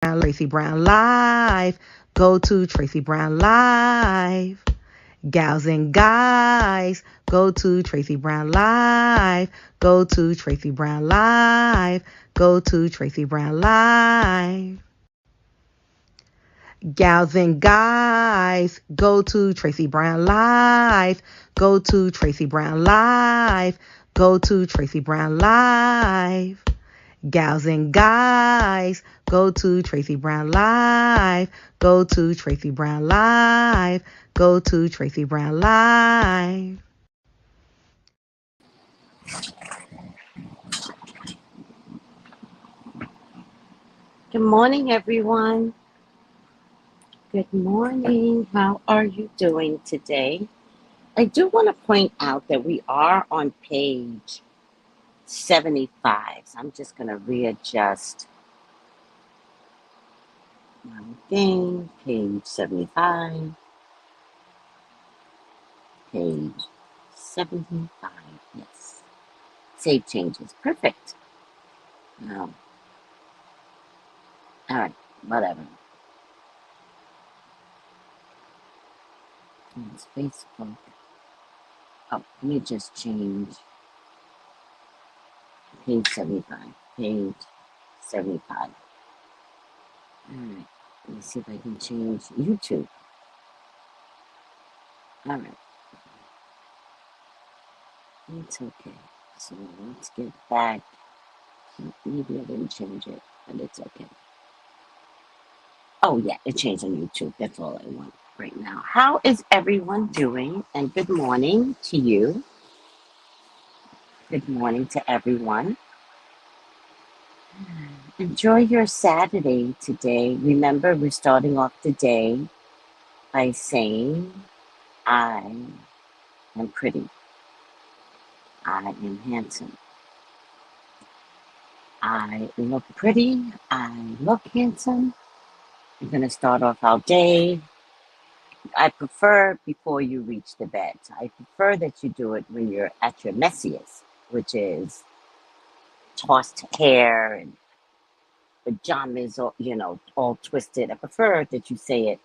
Tracy Brown Live. Go to Tracy Brown Live. Gals and guys, go to Tracy Brown Live. Go to Tracy Brown Live. Go to Tracy Brown Live. Gals and guys, go to Tracy Brown Live. Go to Tracy Brown Live. Go to Tracy Brown Live. Gals and guys, go to Tracy Brown Live. Go to Tracy Brown Live. Go to Tracy Brown Live. Good morning, everyone. Good morning. How are you doing today? I do want to point out that we are on page 75. So I'm just going to readjust my thing. Page 75. Page 75. Yes. Save changes. Perfect. Now, all right. Whatever. It's Facebook. Oh, let me just change page 75. Page 75. All right. Let me see if I can change YouTube. All right. It's okay. So let's get back. Maybe I didn't change it, but it's okay. Oh, yeah, it changed on YouTube. That's all I want right now. How is everyone doing? And good morning to you. Good morning to everyone. Enjoy your Saturday today. Remember, we're starting off the day by saying, I am pretty. I am handsome. I look pretty. I look handsome. We're going to start off our day. I prefer before you reach the bed. I prefer that you do it when you're at your messiest, which is tossed hair and pajamas, or, all twisted. I prefer that you say it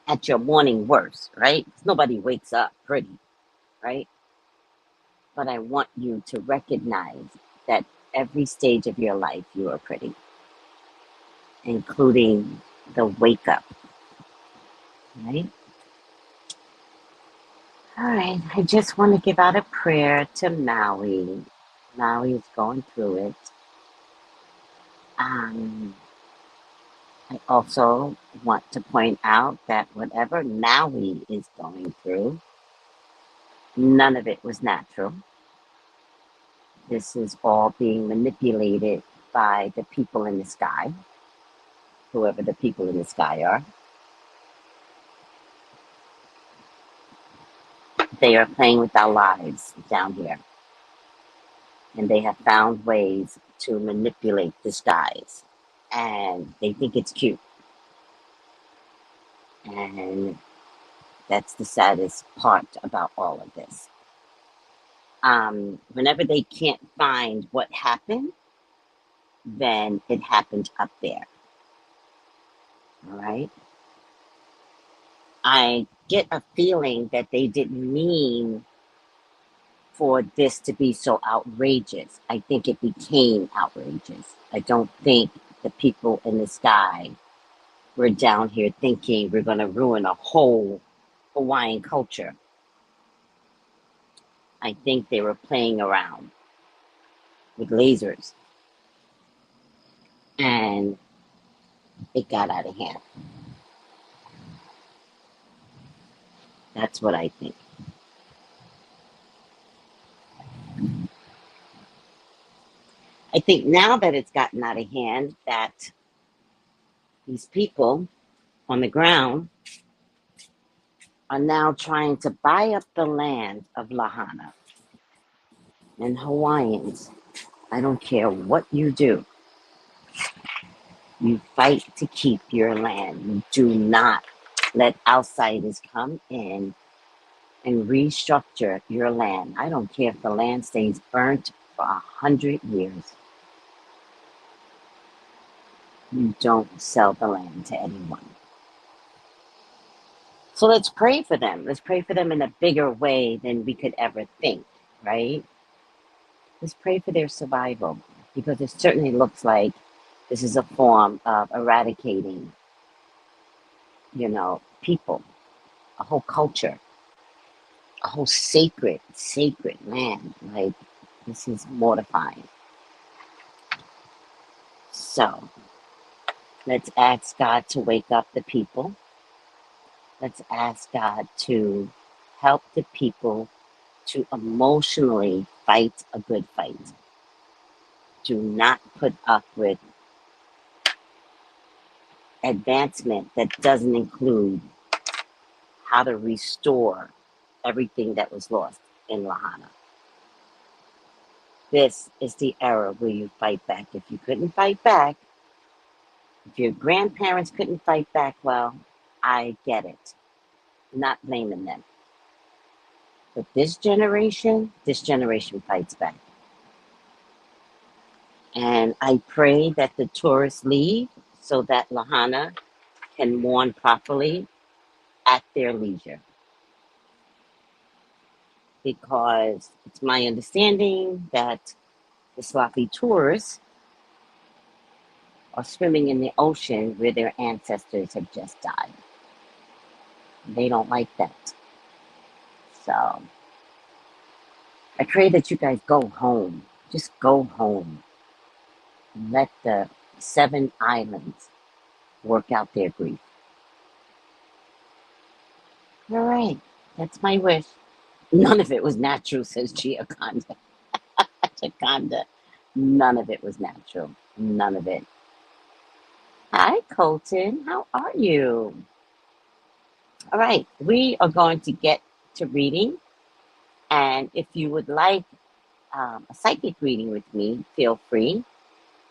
at your morning worst, right? 'Cause nobody wakes up pretty, right? But I want you to recognize that every stage of your life you are pretty, including the wake up, right? All right, I just want to give out a prayer to Maui. Maui is going through it. I also want to point out that whatever Maui is going through, none of it was natural. This is all being manipulated by the people in the sky, whoever the people in the sky are. They are playing with our lives down here, and they have found ways to manipulate the skies, and they think it's cute. And that's the saddest part about all of this. Whenever they can't find what happened, then it happened up there. All right. I get a feeling that they didn't mean for this to be so outrageous. I think it became outrageous. I don't think the people in the sky were down here thinking we're going to ruin a whole Hawaiian culture. I think they were playing around with lasers, and it got out of hand. That's what I think. I think now that it's gotten out of hand, that these people on the ground are now trying to buy up the land of Lahana. And Hawaiians, I don't care what you do, you fight to keep your land. You do not let outsiders come in and restructure your land. I don't care if the land stays burnt for 100 years. you don't sell the land to anyone. So let's pray for them. Let's pray for them in a bigger way than we could ever think, right? Let's pray for their survival because it certainly looks like this is a form of eradicating, people, a whole culture, a whole sacred land. Like, this is mortifying. So let's ask God to wake up the people. Let's ask God to help the people to emotionally fight a good fight. Do not put up with advancement that doesn't include how to restore everything that was lost in Lahana. This is the era where you fight back. If you couldn't fight back, if your grandparents couldn't fight back, well, I get it. Not blaming them. But this generation fights back. And I pray that the tourists leave so that Lahana can mourn properly at their leisure. Because it's my understanding that the sloppy tourists are swimming in the ocean where their ancestors have just died. They don't like that. So I pray that you guys go home. Just go home. Let the 7 islands work out their grief. All right. That's my wish. None of it was natural, says Giaconda. Giaconda. None of it was natural. None of it. Hi, Colton. How are you? All right. We are going to get to reading. And if you would like a psychic reading with me, feel free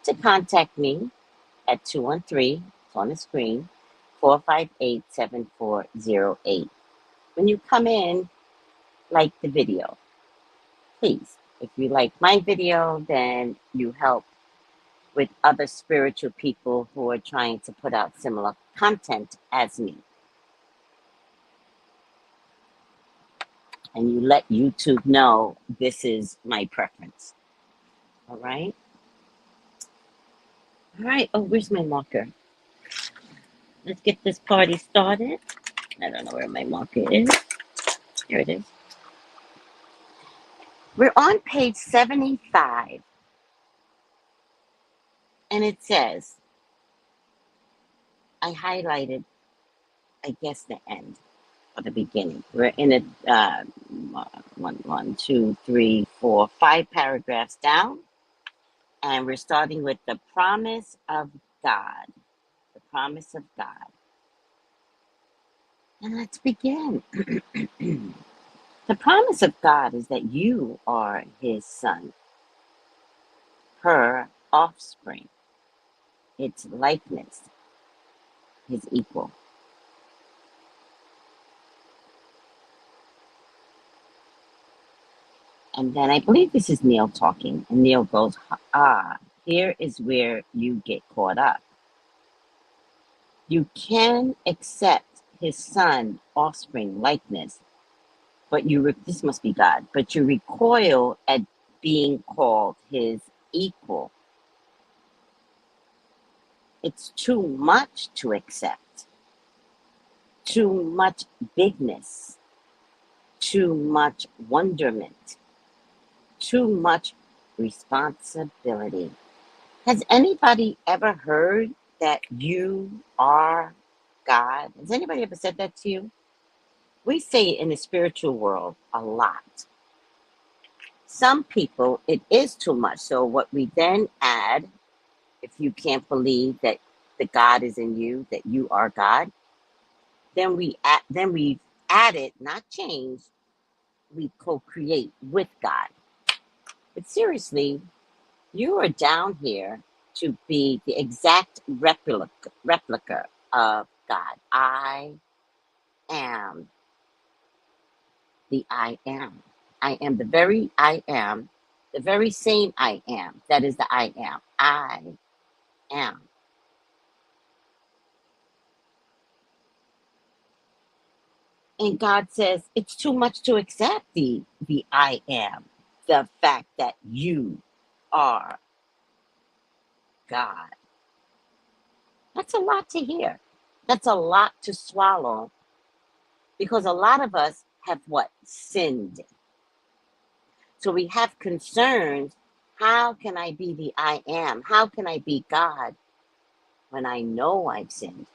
to contact me at 213, it's on the screen, 458-7408. When you come in, like the video, please. If you like my video, then you help with other spiritual people who are trying to put out similar content as me. And you let YouTube know this is my preference. All right? All right. Oh, where's my marker? Let's get this party started. I don't know where my marker is. Here it is. We're on page 75. And it says, I highlighted, I guess, the end or the beginning. We're in it, 5 paragraphs down. And we're starting with the promise of God. The promise of God. And let's begin. The promise of God is that you are his son, her offspring, its likeness, his equal. And then I believe this is Neil talking. And Neil goes, here is where you get caught up. You can accept his son, offspring, likeness, but this must be God, but you recoil at being called his equal. It's too much to accept, too much bigness, too much wonderment, too much responsibility. Has anybody ever heard that you are God? Has anybody ever said that to you? We say it in the spiritual world a lot. Some people, it is too much. So what we then add, if you can't believe that the God is in you, that you are God, then we add it, not change. We co-create with God. But seriously, you are down here to be the exact replica of God. I am the I am. I am the very I am, the very same I am. That is the I am. I am. And God says it's too much to accept the I am, the fact that you are God. That's a lot to hear. That's a lot to swallow because a lot of us have what? Sinned. So we have concerns. How can I be the I am? How can I be God when I know I've sinned?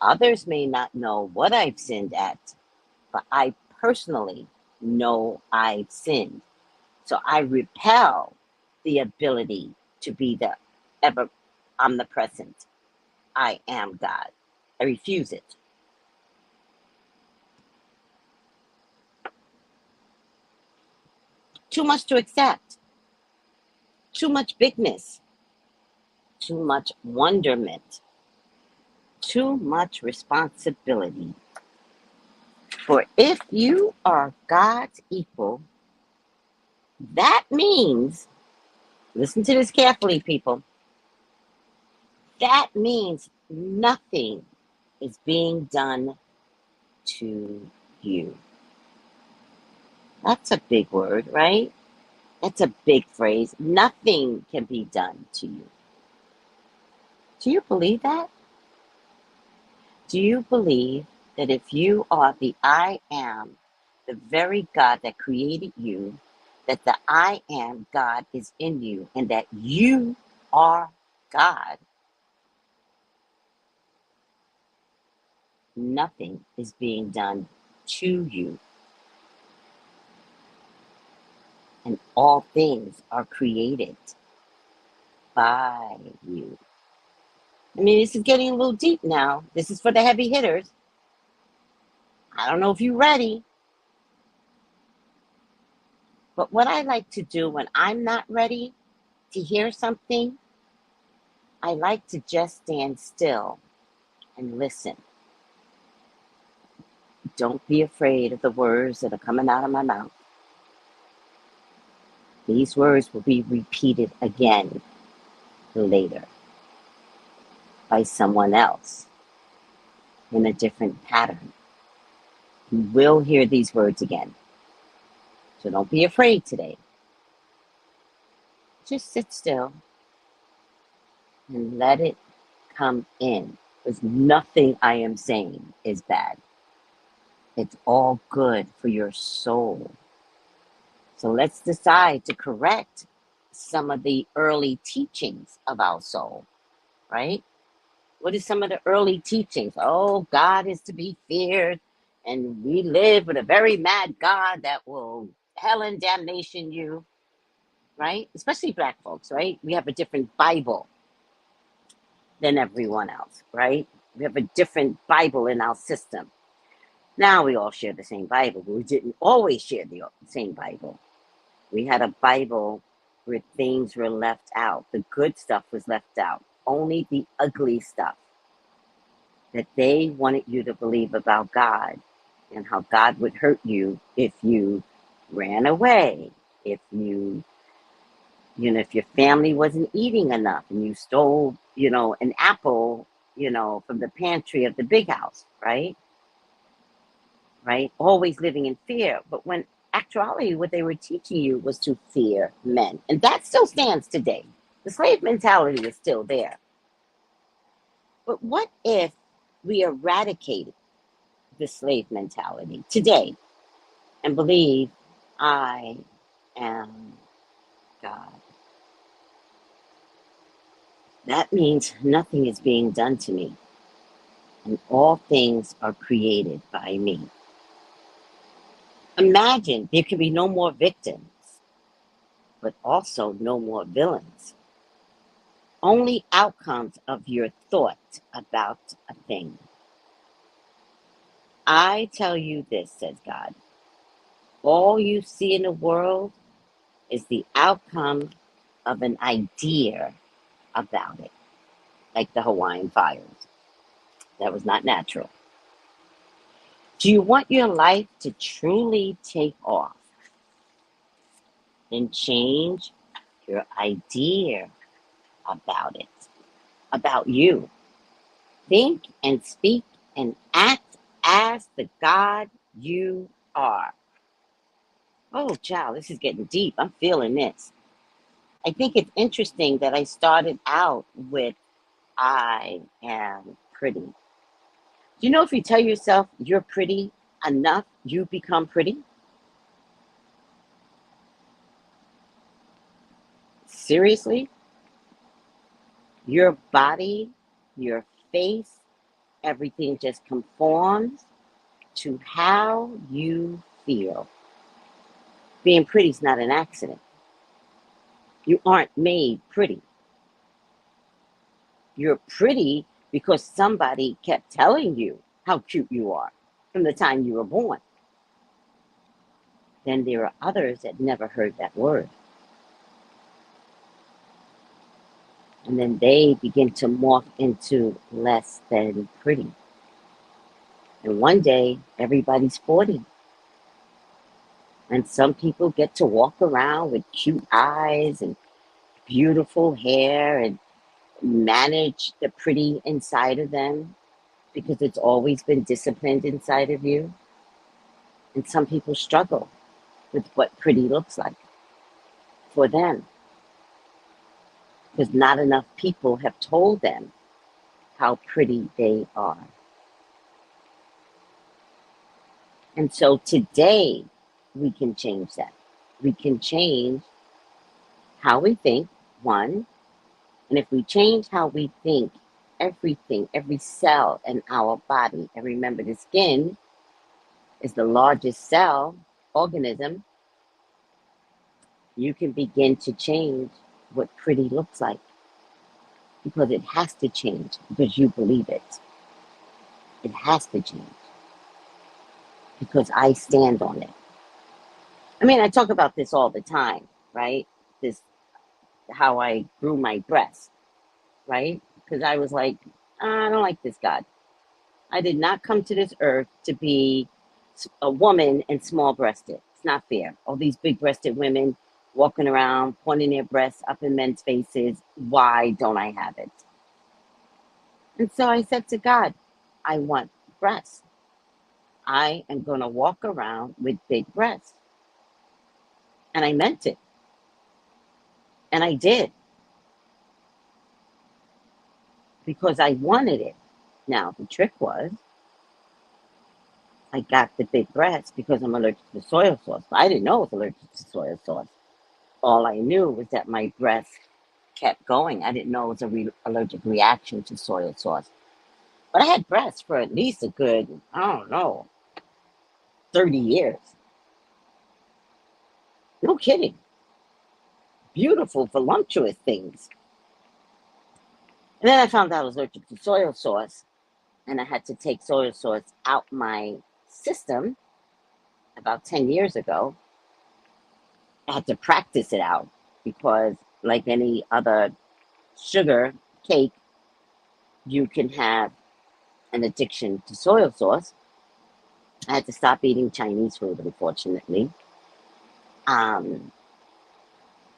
Others may not know what I've sinned at, but I personally know I've sinned. So I repel the ability to be the ever omnipresent I am God. I refuse it. Too much to accept, too much bigness, too much wonderment, too much responsibility. For if you are God's equal, that means, listen to this carefully, people, that means nothing is being done to you. That's a big word, right? That's a big phrase. Nothing can be done to you. Do you believe that? Do you believe that if you are the I am, the very God that created you, that the I am God is in you and that you are God, nothing is being done to you, and all things are created by you? I mean, this is getting a little deep now. This is for the heavy hitters. I don't know if you're ready, but what I like to do when I'm not ready to hear something, I like to just stand still and listen. Don't be afraid of the words that are coming out of my mouth. These words will be repeated again later by someone else in a different pattern. You will hear these words again. So don't be afraid today. Just sit still and let it come in. Because nothing I am saying is bad. It's all good for your soul. So let's decide to correct some of the early teachings of our soul, right? What is some of the early teachings? Oh, God is to be feared, and we live with a very mad God that will hell and damnation you, right? Especially Black folks, right? We have a different Bible than everyone else, right? We have a different Bible in our system. Now we all share the same Bible, but we didn't always share the same Bible. We had a Bible where things were left out. The good stuff was left out. Only the ugly stuff that they wanted you to believe about God and how God would hurt you if you ran away, if if your family wasn't eating enough and you stole, an apple, from the pantry of the big house, right? Right? Always living in fear. But when actuality, what they were teaching you was to fear men. And that still stands today. The slave mentality is still there. But what if we eradicated the slave mentality today and believe I am God? That means nothing is being done to me, and all things are created by me. Imagine there could be no more victims, but also no more villains. Only outcomes of your thought about a thing. I tell you this, says God. All you see in the world is the outcome of an idea about it, like the Hawaiian fires. That was not natural. Do you want your life to truly take off? Then change your idea about it, about you. Think and speak and act as the God you are. Oh, child, this is getting deep. I'm feeling this. I think it's interesting that I started out with I am pretty. Do you know if you tell yourself you're pretty enough, you become pretty? Seriously? Your body, your face, everything just conforms to how you feel. Being pretty is not an accident. You aren't made pretty. You're pretty because somebody kept telling you how cute you are from the time you were born. Then there are others that never heard that word. And then they begin to morph into less than pretty. And one day, everybody's 40. And some people get to walk around with cute eyes and beautiful hair and manage the pretty inside of them because it's always been disciplined inside of you. And some people struggle with what pretty looks like for them because not enough people have told them how pretty they are. And so today we can change that. We can change how we think, one, and if we change how we think, everything, every cell in our body, and remember the skin is the largest cell organism, you can begin to change what pretty looks like because it has to change because you believe it. It has to change because I stand on it. I mean, I talk about this all the time, right? This, how I grew my breasts, right? Because I was like, I don't like this God. I did not come to this earth to be a woman and small breasted. It's not fair. All these big breasted women walking around, pointing their breasts up in men's faces. Why don't I have it? And so I said to God, I want breasts. I am going to walk around with big breasts. And I meant it. And I did because I wanted it. Now, the trick was I got the big breasts because I'm allergic to soy sauce. I didn't know I was allergic to soy sauce. All I knew was that my breath kept going. I didn't know it was a allergic reaction to soy sauce. But I had breasts for at least a good, I don't know, 30 years. No kidding. Beautiful, voluptuous things. And then I found out I was allergic to soy sauce, and I had to take soy sauce out my system about 10 years ago. I had to practice it out because, like any other sugar cake, you can have an addiction to soy sauce. I had to stop eating Chinese food, unfortunately. Um,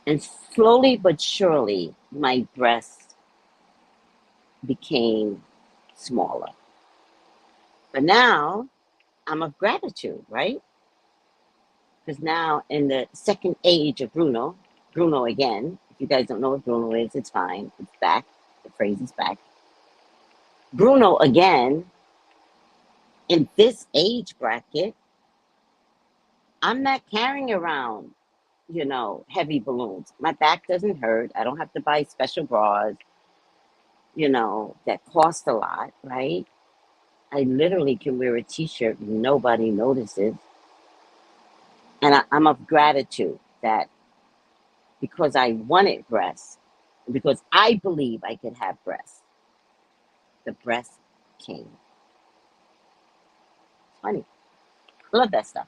and slowly but surely, my breasts became smaller. But now I'm of gratitude, right? Because now in the second age of Bruno again, if you guys don't know what Bruno is, it's fine. It's back. The phrase is back. Bruno again, in this age bracket, I'm not carrying around, heavy balloons. My back doesn't hurt. I don't have to buy special bras, that cost a lot, right? I literally can wear a t-shirt and nobody notices. And I'm of gratitude that because I wanted breasts, and because I believe I could have breasts, the breast came. It's funny. I love that stuff.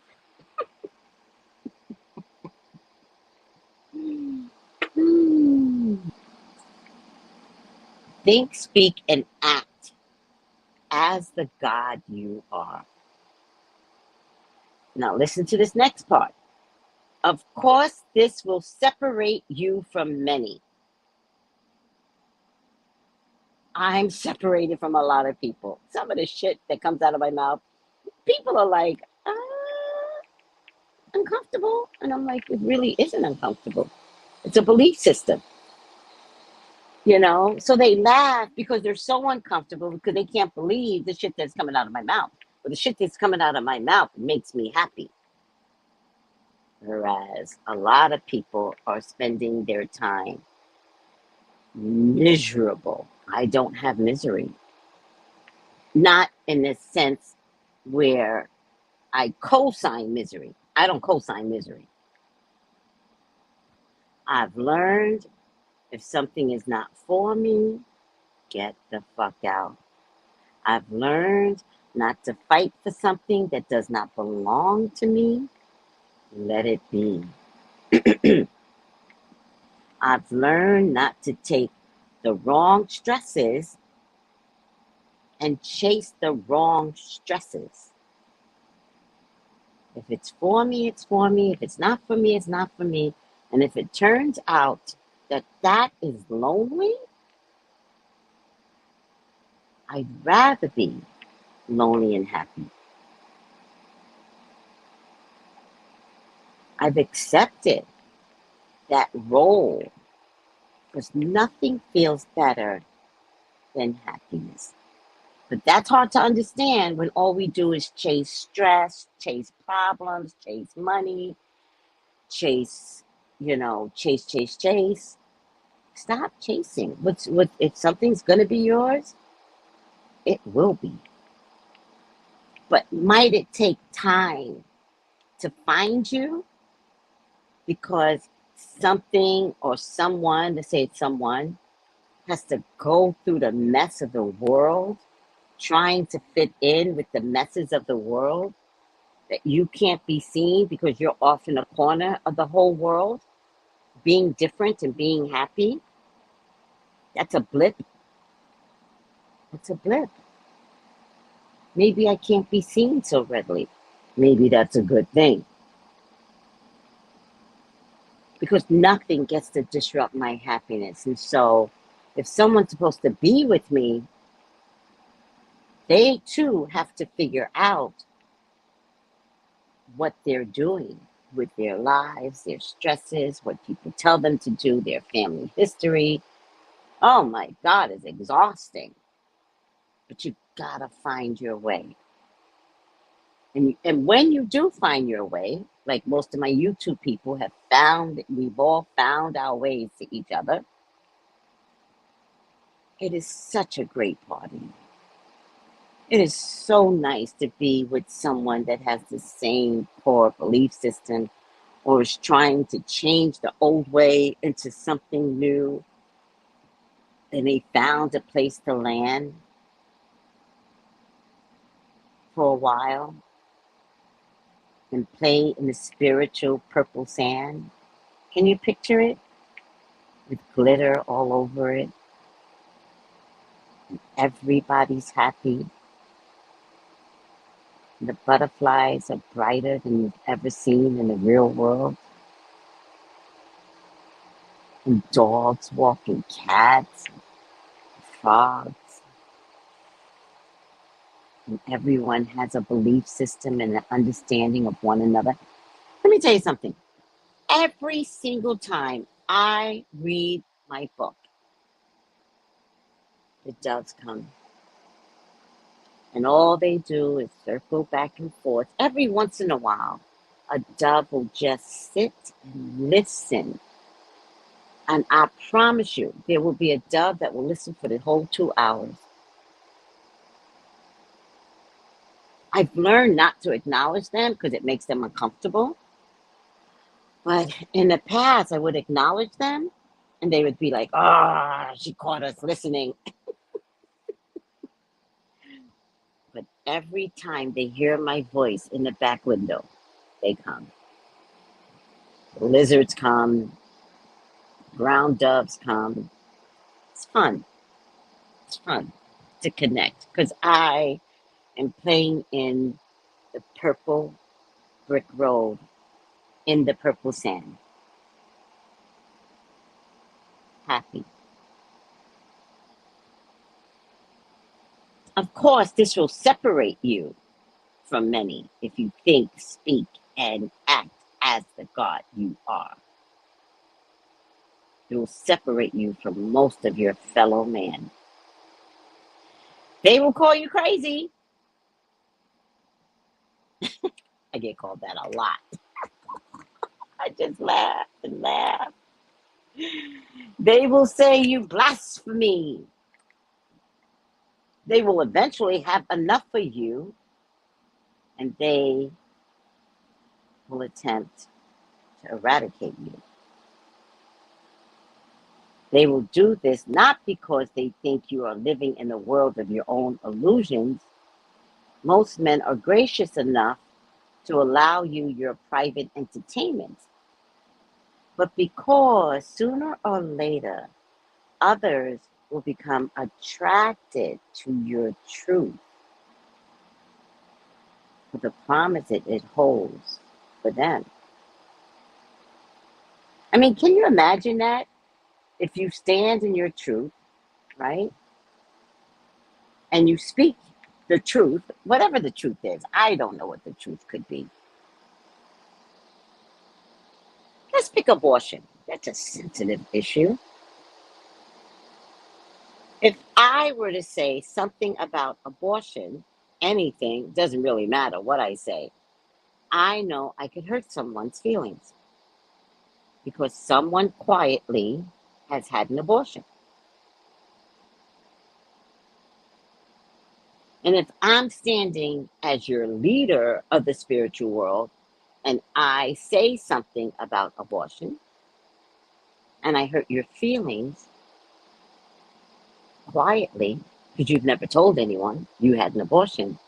Think, speak, and act as the God you are. Now, listen to this next part. Of course, this will separate you from many. I'm separated from a lot of people. Some of the shit that comes out of my mouth people are like, uncomfortable. And I'm like, it really isn't uncomfortable. It's a belief system, you know? So they laugh because they're so uncomfortable because they can't believe the shit that's coming out of my mouth. But the shit that's coming out of my mouth makes me happy. Whereas a lot of people are spending their time miserable. I don't have misery. Not in the sense where I co-sign misery. I don't co-sign misery. I've learned if something is not for me, get the fuck out. I've learned not to fight for something that does not belong to me. Let it be. I've learned not to take the wrong stresses and chase the wrong stresses. If it's for me, it's for me. If it's not for me, it's not for me. And if it turns out that that is lonely, I'd rather be lonely and happy. I've accepted that role because nothing feels better than happiness. But that's hard to understand when all we do is chase stress, chase problems, chase money, chase, chase. Stop chasing. What if something's gonna be yours, it will be. But might it take time to find you? Because something or someone, let's say it's someone, has to go through the mess of the world, trying to fit in with the messes of the world, that you can't be seen because you're off in a corner of the whole world, being different and being happy. That's a blip. That's a blip. Maybe I can't be seen so readily. Maybe that's a good thing. Because nothing gets to disrupt my happiness. And so if someone's supposed to be with me, they too have to figure out what they're doing with their lives, their stresses, what people tell them to do, their family history. Oh my God, it's exhausting. But you gotta find your way. And when you do find your way, like most of my YouTube people have found, we've all found our ways to each other. It is such a great party. It is so nice to be with someone that has the same core belief system or is trying to change the old way into something new. And they found a place to land for a while and play in the spiritual purple sand. Can you picture it? With glitter all over it. Everybody's happy. The butterflies are brighter than you've ever seen in the real world. And dogs walking cats, and frogs. And everyone has a belief system and an understanding of one another. Let me tell you something. Every single time I read my book, the doves come. And all they do is circle back and forth. Every once in a while, a dove will just sit and listen. And I promise you, there will be a dove that will listen for the whole 2 hours. I've learned not to acknowledge them because it makes them uncomfortable. But in the past, I would acknowledge them and they would be like, ah, she caught us listening. But every time they hear my voice in the back window, they come. Lizards come, ground doves come. It's fun. It's fun to connect because I am playing in the purple brick road in the purple sand. Happy. Of course, this will separate you from many if you think, speak, and act as the God you are. It will separate you from most of your fellow man. They will call you crazy. I get called that a lot. I just laugh and laugh. They will say you blasphemy. They will eventually have enough of you, and they will attempt to eradicate you. They will do this not because they think you are living in a world of your own illusions. Most men are gracious enough to allow you your private entertainment, but because sooner or later others will become attracted to your truth for the promise it holds for them. I mean, can you imagine that? If you stand in your truth, right? And you speak the truth, whatever the truth is, I don't know what the truth could be. Let's pick abortion. That's a sensitive issue. If I were to say something about abortion, anything, doesn't really matter what I say, I know I could hurt someone's feelings because someone quietly has had an abortion. And if I'm standing as your leader of the spiritual world and I say something about abortion and I hurt your feelings quietly because you've never told anyone you had an abortion,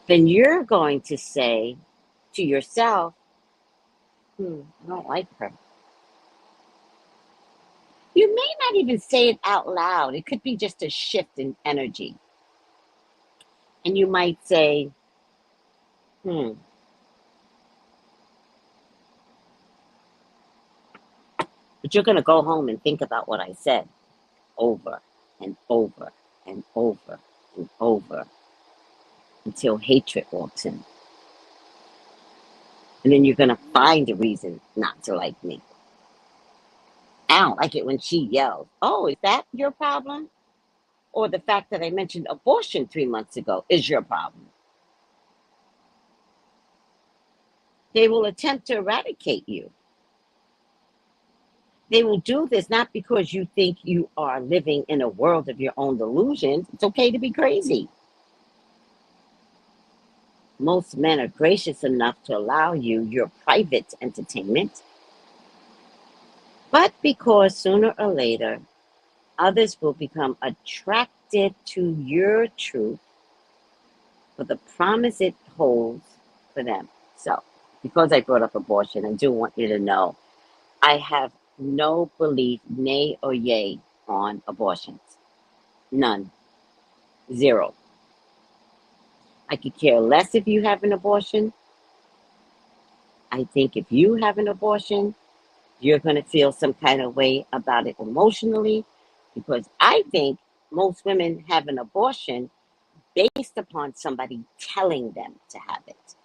then you're going to say to yourself, I don't like her. You may not even say it out loud. It could be just a shift in energy. And you might say, but you're going to go home and think about what I said over and over and over and over until hatred walks in. And then you're going to find a reason not to like me. I don't like it when she yells. Oh, is that your problem? Or the fact that I mentioned abortion 3 months ago is your problem. They will attempt to eradicate you. They will do this not because you think you are living in a world of your own delusions. It's okay to be crazy. Most men are gracious enough to allow you your private entertainment, but because sooner or later others will become attracted to your truth for the promise it holds for them. So, because I brought up abortion, I do want you to know I have no belief, nay or yay, on abortions. None. Zero. I could care less if you have an abortion. I think if you have an abortion, you're going to feel some kind of way about it emotionally because I think most women have an abortion based upon somebody telling them to have it.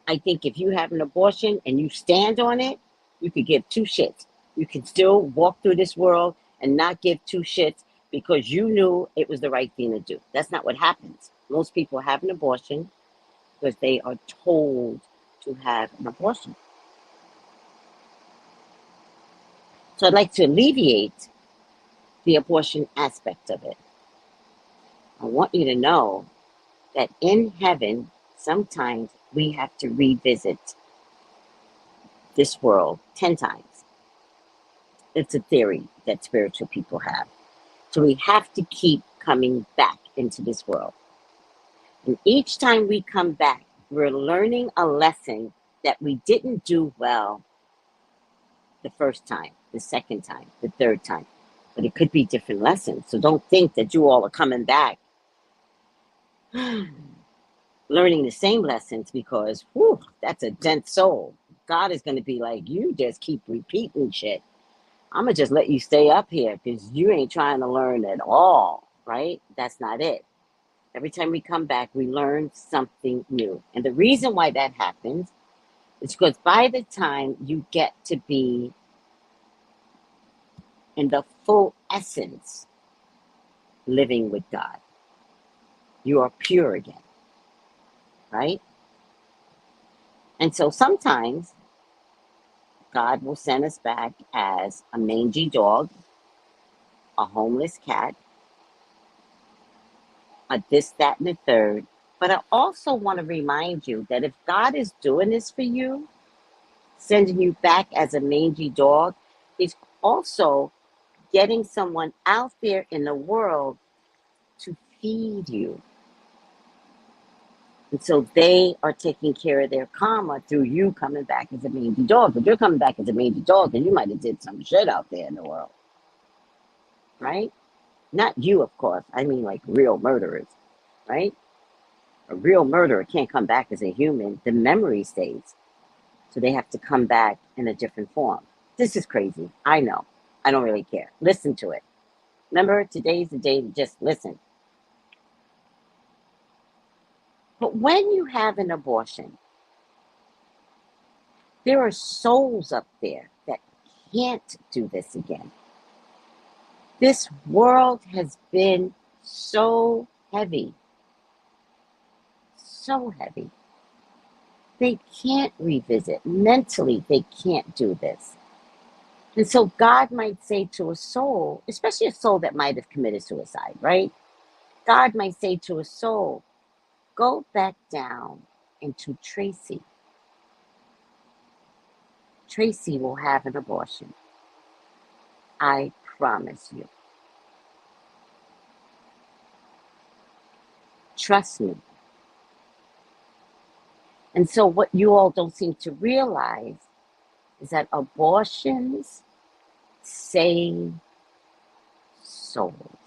I think if you have an abortion and you stand on it, you could give two shits. You can still walk through this world and not give two shits because you knew it was the right thing to do. That's not what happens. Most people have an abortion because they are told to have an abortion. So I'd like to alleviate the abortion aspect of it. I want you to know that in heaven, sometimes we have to revisit this world 10 times. It's a theory that spiritual people have. So we have to keep coming back into this world. And each time we come back, we're learning a lesson that we didn't do well the first time, the second time, the third time. But it could be different lessons. So don't think that you all are coming back learning the same lessons because, that's a dense soul. God is going to be like, you just keep repeating shit. I'm going to just let you stay up here because you ain't trying to learn at all, right? That's not it. Every time we come back, we learn something new. And the reason why that happens is because by the time you get to be in the full essence living with God, you are pure again, right? And so sometimes God will send us back as a mangy dog, a homeless cat, a this, that, and the third. But I also want to remind you that if God is doing this for you, sending you back as a mangy dog, He's also getting someone out there in the world to feed you. And so they are taking care of their karma through you coming back as a mangy dog. But you're coming back as a mangy dog, and you might have did some shit out there in the world, right? Not you, of course. I mean, like real murderers, right? A real murderer can't come back as a human. The memory stays. So they have to come back in a different form. This is crazy. I know. I don't really care. Listen to it. Remember, today's the day to just listen. But when you have an abortion, there are souls up there that can't do this again. This world has been so heavy. So heavy. They can't revisit. Mentally, they can't do this. And so God might say to a soul, especially a soul that might have committed suicide, right? God might say to a soul, go back down into Tracy. Tracy will have an abortion. I promise you. Trust me. And so what you all don't seem to realize is that abortions save souls.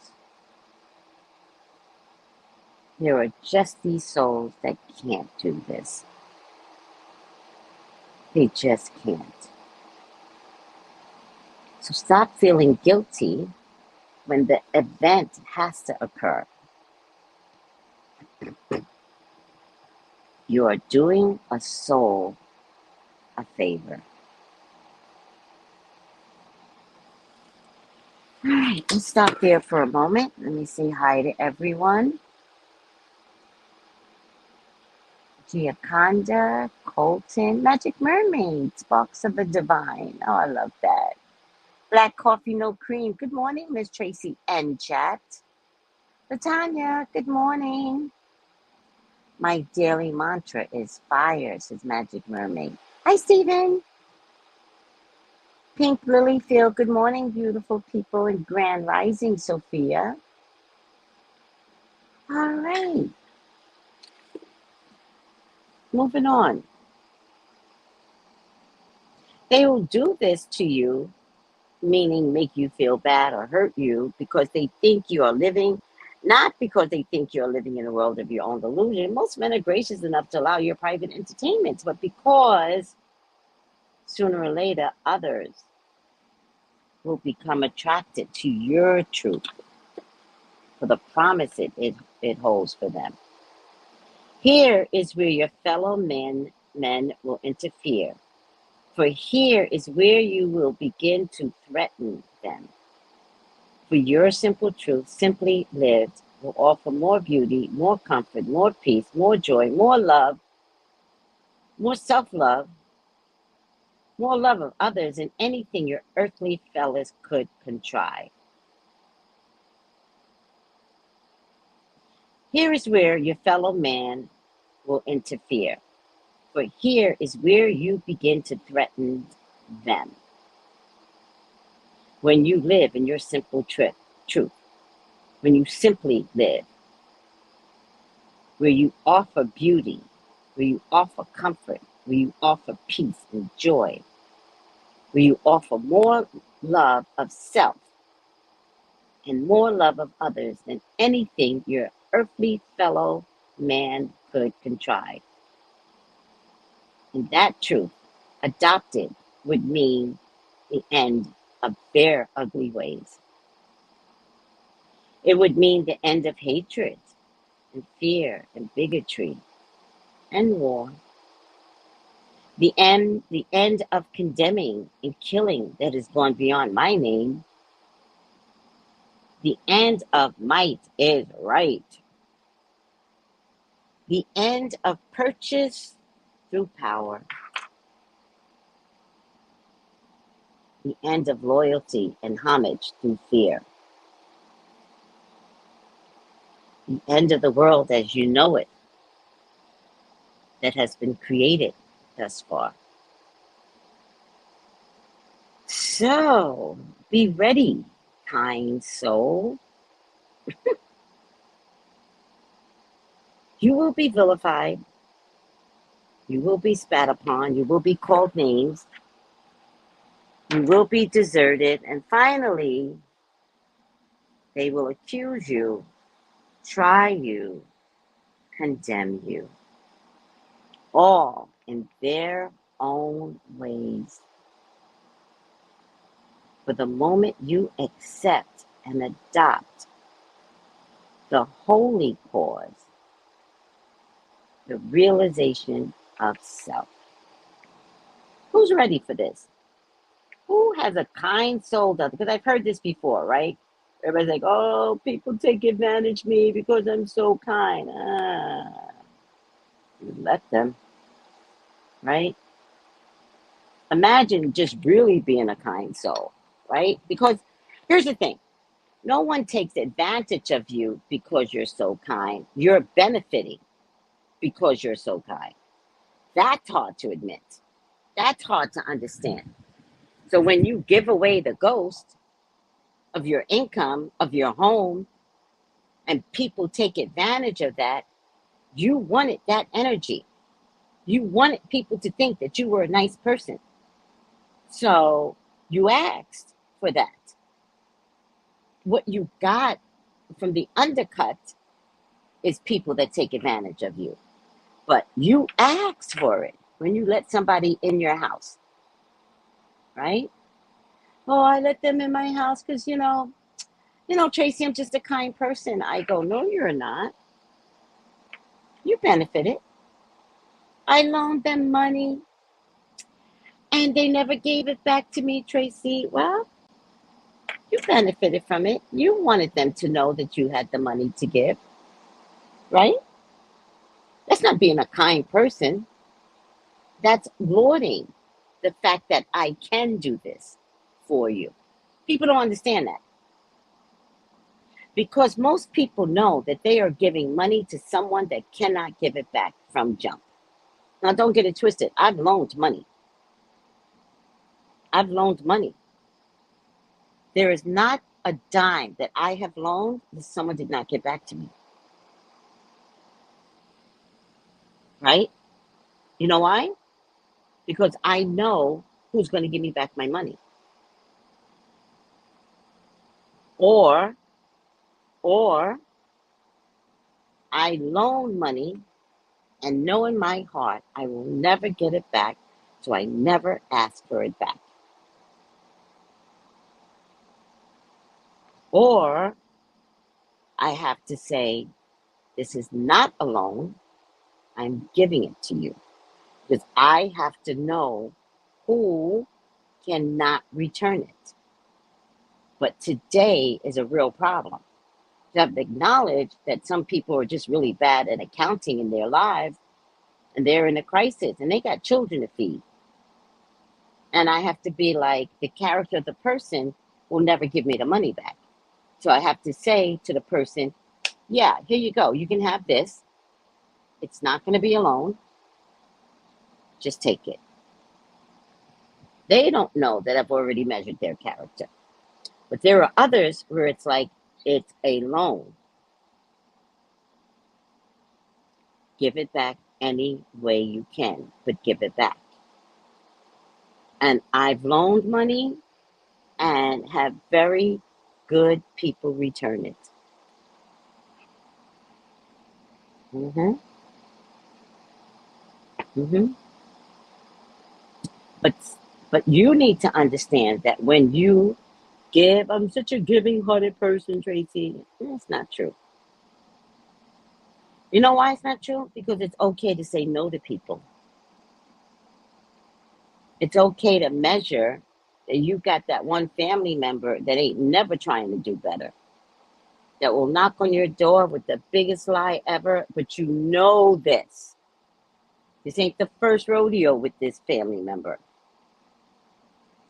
There are just these souls that can't do this. They just can't. So stop feeling guilty when the event has to occur. You are doing a soul a favor. All right, let's stop there for a moment. Let me say hi to everyone. Giaconda, Colton, Magic Mermaid, Sparks of the Divine. Oh, I love that. Black Coffee, No Cream. Good morning, Miss Tracy and chat. Latanya, good morning. My daily mantra is fire, says Magic Mermaid. Hi, Stephen. Pink Lilyfield, good morning, beautiful people in Grand Rising, Sophia. All right, moving on. They will do this to you, meaning make you feel bad or hurt you because they think you are living, not because they think you're living in a world of your own delusion. Most men are gracious enough to allow your private entertainments, but because sooner or later others will become attracted to your truth for the promise it holds for them. Here is where your fellow men will interfere, for here is where you will begin to threaten them. For your simple truth, simply lived, will offer more beauty, more comfort, more peace, more joy, more love, more self-love, more love of others than anything your earthly fellows could contrive. Here is where your fellow man will interfere, for here is where you begin to threaten them. When you live in your simple truth, when you simply live, where you offer beauty, where you offer comfort, where you offer peace and joy, where you offer more love of self and more love of others than anything your earthly fellow man could contrive. And that truth, adopted, would mean the end of their ugly ways. It would mean the end of hatred and fear and bigotry and war. The end of condemning and killing that has gone beyond my name. The end of might is right. The end of purchase through power. The end of loyalty and homage through fear. The end of the world as you know it that has been created thus far. So, be ready, kind soul. You will be vilified. You will be spat upon. You will be called names. You will be deserted. And finally, they will accuse you, try you, condemn you, all in their own ways. For the moment you accept and adopt the holy cause, the realization of self. Who's ready for this? Who has a kind soul? Because I've heard this before, right? Everybody's like, oh, people take advantage of me because I'm so kind. You let them, right? Imagine just really being a kind soul, right? Because here's the thing. No one takes advantage of you because you're so kind. You're benefiting because you're so kind. That's hard to admit. That's hard to understand. So when you give away the ghost of your income, of your home, and people take advantage of that, you wanted that energy. You wanted people to think that you were a nice person. So you asked for that. What you got from the undercut is people that take advantage of you. But you asked for it when you let somebody in your house, right? Oh, I let them in my house because, Tracy, I'm just a kind person. I go, no, you're not. You benefited. I loaned them money and they never gave it back to me, Tracy. Well, you benefited from it. You wanted them to know that you had the money to give, right? That's not being a kind person. That's lauding the fact that I can do this for you. People don't understand that. Because most people know that they are giving money to someone that cannot give it back from jump. Now, don't get it twisted. I've loaned money. I've loaned money. There is not a dime that I have loaned that someone did not get back to me. Right? You know why? Because I know who's going to give me back my money. Or I loan money and know in my heart I will never get it back, so I never ask for it back. Or I have to say, this is not a loan, I'm giving it to you. Because I have to know who cannot return it. But today is a real problem. You have to acknowledge that some people are just really bad at accounting in their lives, and they're in a crisis, and they got children to feed. And I have to be like, the character of the person will never give me the money back. So I have to say to the person, yeah, here you go. You can have this. It's not going to be a loan. Just take it. They don't know that I've already measured their character. But there are others where it's like, it's a loan. Give it back any way you can, but give it back. And I've loaned money and have very good people return it. Mm-hmm. Mm-hmm. But you need to understand that when you give, I'm such a giving-hearted person, Tracy. It's not true. You know why it's not true? Because it's okay to say no to people. It's okay to measure that you got that one family member that ain't never trying to do better, that will knock on your door with the biggest lie ever, but you know this. This ain't the first rodeo with this family member.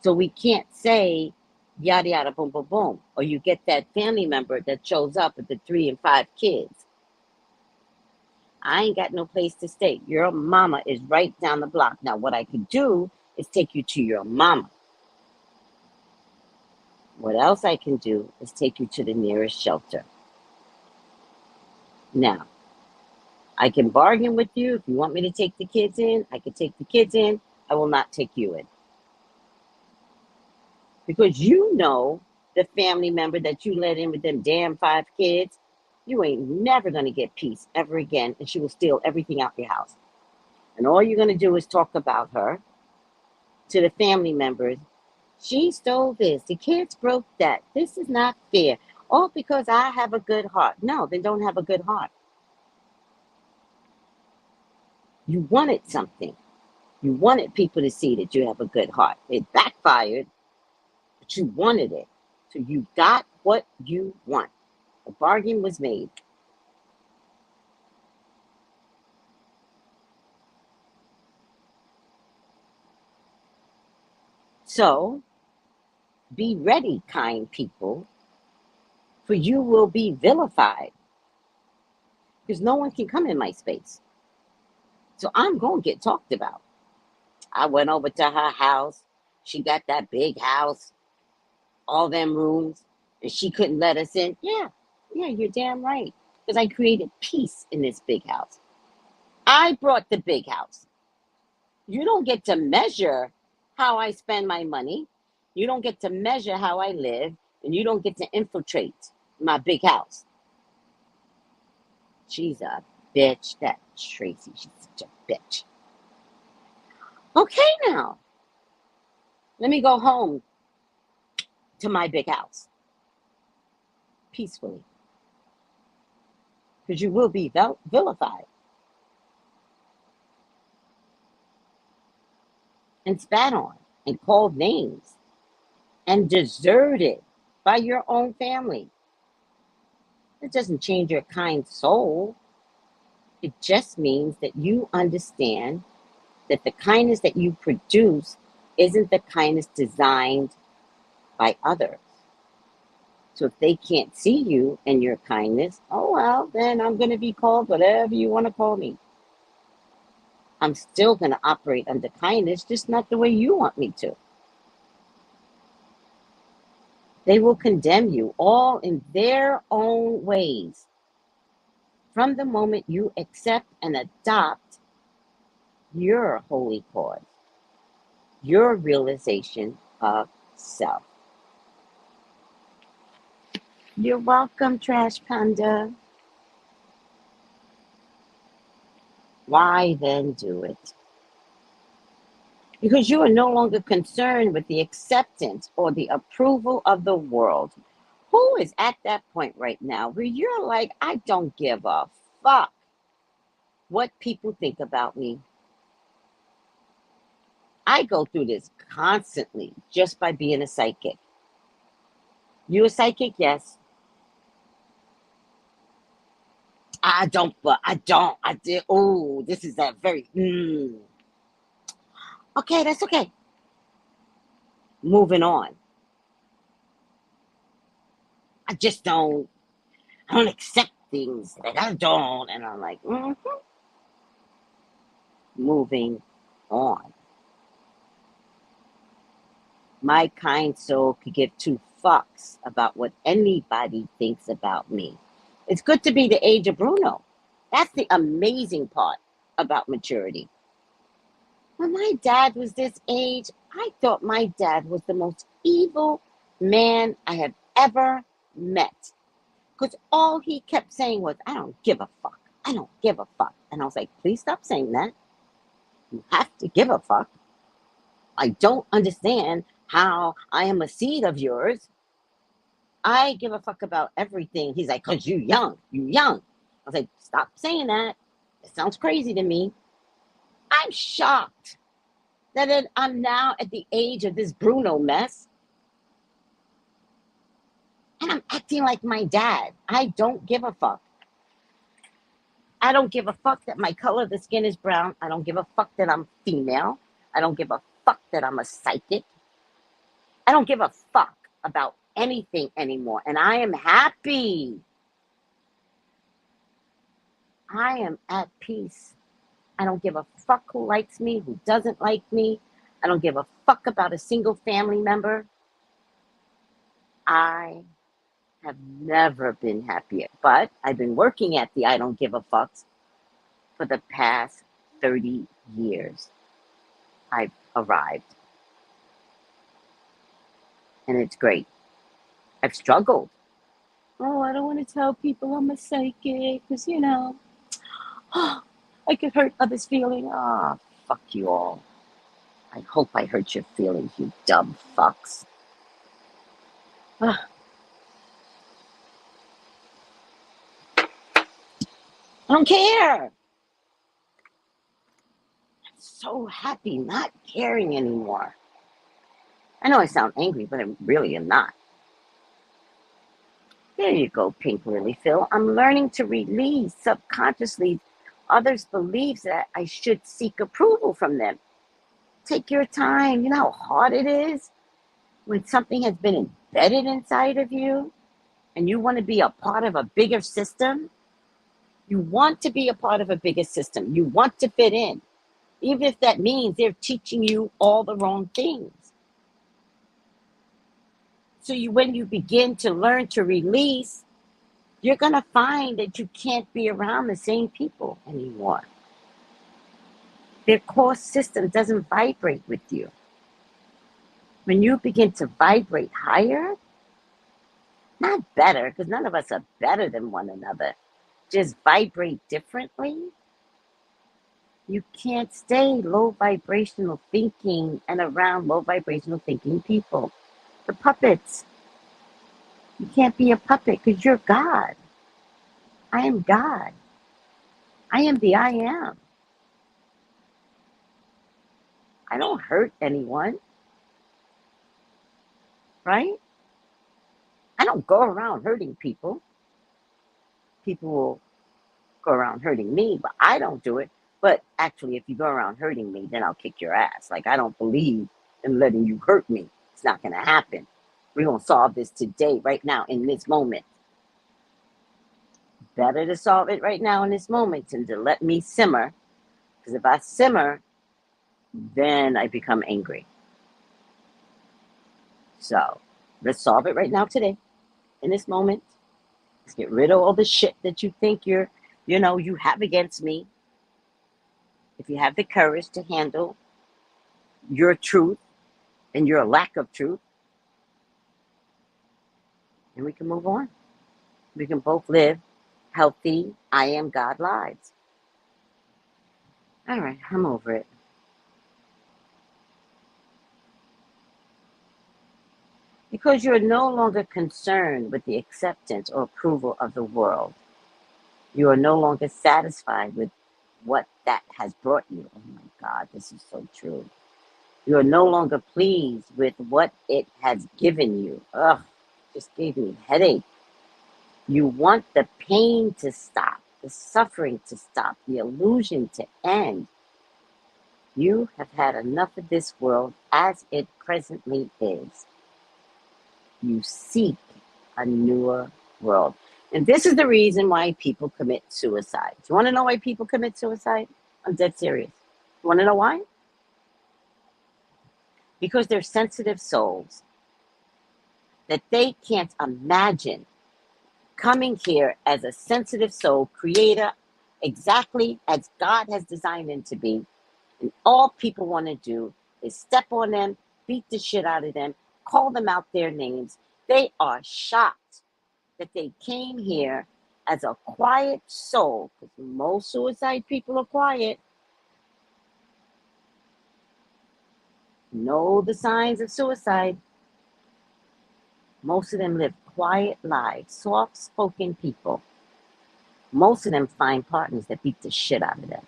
So we can't say yada yada boom boom boom. Or you get that family member that shows up with the 3 and 5 kids. I ain't got no place to stay. Your mama is right down the block. Now what I could do is take you to your mama. What else I can do is take you to the nearest shelter. Now, I can bargain with you. If you want me to take the kids in, I can take the kids in. I will not take you in. Because you know the family member that you let in with them damn 5 kids, you ain't never going to get peace ever again, and she will steal everything out your house. And all you're going to do is talk about her to the family members. She stole this. The kids broke that. This is not fair. All because I have a good heart. No, they don't have a good heart. You wanted something. You wanted people to see that you have a good heart. It backfired, but you wanted it. So you got what you want. The bargain was made. So be ready, kind people, for you will be vilified. Because no one can come in my space. So I'm going to get talked about. I went over to her house. She got that big house, all them rooms, and she couldn't let us in. Yeah, you're damn right. Because I created peace in this big house. I brought the big house. You don't get to measure how I spend my money. You don't get to measure how I live. And you don't get to infiltrate my big house. She's a bitch. That Tracy, she's such a bitch. Okay, now. Let me go home to my big house. Peacefully. Because you will be vilified. And spat on. And called names. And deserted by your own family. It doesn't change your kind soul. It just means that you understand that the kindness that you produce isn't the kindness designed by others. So if they can't see you and your kindness, oh well, then I'm going to be called whatever you want to call me. I'm still going to operate under kindness, just not the way you want me to. They will condemn you all in their own ways. From the moment you accept and adopt your holy cause, your realization of self. You're welcome, Trash Panda. Why then do it? Because you are no longer concerned with the acceptance or the approval of the world. Who is at that point right now where you're like, I don't give a fuck what people think about me? I go through this constantly just by being a psychic. You a psychic? Yes. I don't, but I don't. I did. Oh, this is that very. Okay, that's okay. Moving on. I just don't. I don't accept things that I don't, and I'm like, moving on. My kind soul could give 2 fucks about what anybody thinks about me. It's good to be the age of Bruno. That's the amazing part about maturity. When my dad was this age, I thought my dad was the most evil man I have ever met. Because all he kept saying was, I don't give a fuck. I don't give a fuck. And I was like, please stop saying that. You have to give a fuck. I don't understand how I am a seed of yours. I give a fuck about everything. He's like, because you young. was like, stop saying that. It sounds crazy to me. I'm shocked that I'm now at the age of this Bruno mess and I'm acting like my dad. I don't give a fuck. I don't give a fuck that my color of the skin is brown. I don't give a fuck that I'm female. I don't give a fuck that I'm a psychic. I don't give a fuck about anything anymore. And I am happy. I am at peace. I don't give a fuck who likes me, who doesn't like me. I don't give a fuck about a single family member. I have never been happier. But I've been working at the I don't give a fucks for the past 30 years. I've arrived. And it's great. I've struggled. Oh, I don't want to tell people I'm a psychic because, I could hurt others' feelings. Ah, fuck you all. I hope I hurt your feelings, you dumb fucks. Ah, I don't care. I'm so happy not caring anymore. I know I sound angry, but I really am not. There you go, Pink Lily Phil. I'm learning to release subconsciously others' beliefs that I should seek approval from them. Take your time. You know how hard it is when something has been embedded inside of you and you want to be a part of a bigger system? You want to be a part of a bigger system. You want to fit in, even if that means they're teaching you all the wrong things. So when you begin to learn to release, you're going to find that you can't be around the same people anymore. Their core system doesn't vibrate with you. When you begin to vibrate higher, not better, because none of us are better than one another, just vibrate differently, you can't stay low vibrational thinking and around low vibrational thinking people. The puppets. You can't be a puppet because you're God. I am God. I am the I am. I don't hurt anyone, right? I don't go around hurting people. People will go around hurting me, but I don't do it. But actually, if you go around hurting me, then I'll kick your ass. Like, I don't believe in letting you hurt me. It's not going to happen. We're going to solve this today, right now, in this moment. Better to solve it right now in this moment than to let me simmer. Because if I simmer, then I become angry. So let's solve it right now today, in this moment. Let's get rid of all the shit that you think you have against me. If you have the courage to handle your truth and your lack of truth, then we can move on. We can both live healthy, I am God lives. All right, I'm over it. Because you're no longer concerned with the acceptance or approval of the world. You are no longer satisfied with what that has brought you. Oh my God, this is so true. You are no longer pleased with what it has given you. Ugh, just gave me a headache. You want the pain to stop, the suffering to stop, the illusion to end. You have had enough of this world as it presently is. You seek a newer world. And this is the reason why people commit suicide. Do you want to know why people commit suicide? I'm dead serious. You want to know why? Because they're sensitive souls that they can't imagine coming here as a sensitive soul creator exactly as God has designed them to be. And all people want to do is step on them, beat the shit out of them, call them out their names. They are shocked that they came here as a quiet soul, because most suicide people are quiet. Know the signs of suicide. Most of them live quiet lives, soft-spoken people. Most of them find partners that beat the shit out of them.